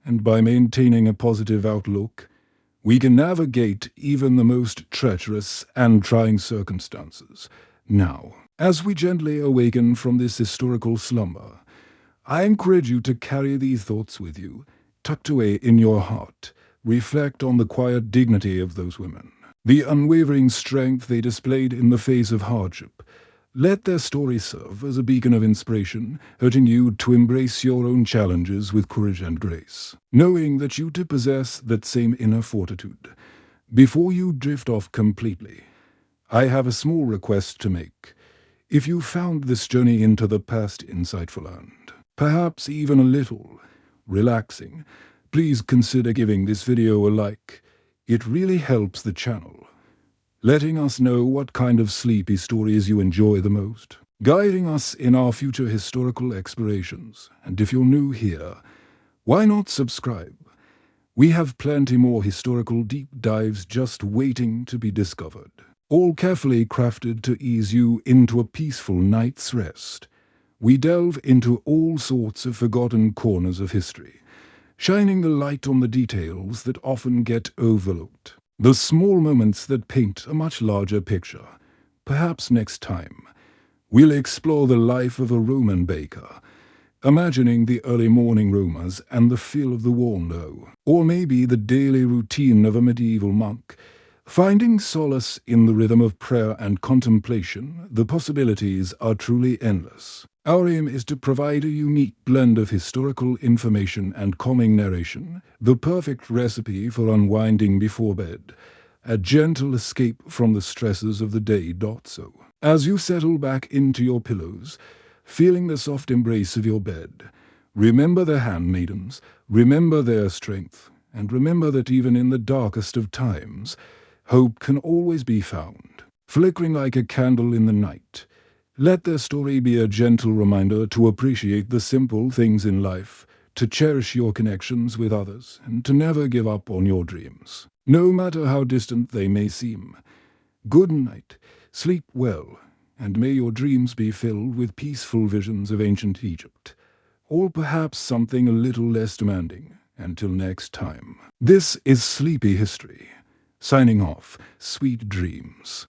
and by maintaining a positive outlook. We can navigate even the most treacherous and trying circumstances. Now, as we gently awaken from this historical slumber, I encourage you to carry these thoughts with you, tucked away in your heart. Reflect on the quiet dignity of those women, the unwavering strength they displayed in the face of hardship. Let their story serve as a beacon of inspiration, urging you to embrace your own challenges with courage and grace, knowing that you too possess that same inner fortitude. Before you drift off completely, I have a small request to make. If you found this journey into the past insightful and perhaps even a little relaxing, please consider giving this video a like. It really helps the channel, letting us know what kind of sleepy stories you enjoy the most, guiding us in our future historical explorations. And if you're new here, why not subscribe? We have plenty more historical deep dives just waiting to be discovered, all carefully crafted to ease you into a peaceful night's rest. We delve into all sorts of forgotten corners of history, shining the light on the details that often get overlooked, the small moments that paint a much larger picture. Perhaps next time, we'll explore the life of a Roman baker, imagining the early morning aromas and the feel of the warm dough, or maybe the daily routine of a medieval monk. Finding solace in the rhythm of prayer and contemplation, the possibilities are truly endless. Our aim is to provide a unique blend of historical information and calming narration, the perfect recipe for unwinding before bed, a gentle escape from the stresses of the day. So, as you settle back into your pillows, feeling the soft embrace of your bed, remember the handmaidens, remember their strength, and remember that even in the darkest of times, hope can always be found, flickering like a candle in the night. Let their story be a gentle reminder to appreciate the simple things in life, to cherish your connections with others, and to never give up on your dreams, no matter how distant they may seem. Good night, sleep well, and may your dreams be filled with peaceful visions of ancient Egypt, or perhaps something a little less demanding. Until next time, this is Sleepy History. Signing off, sweet dreams.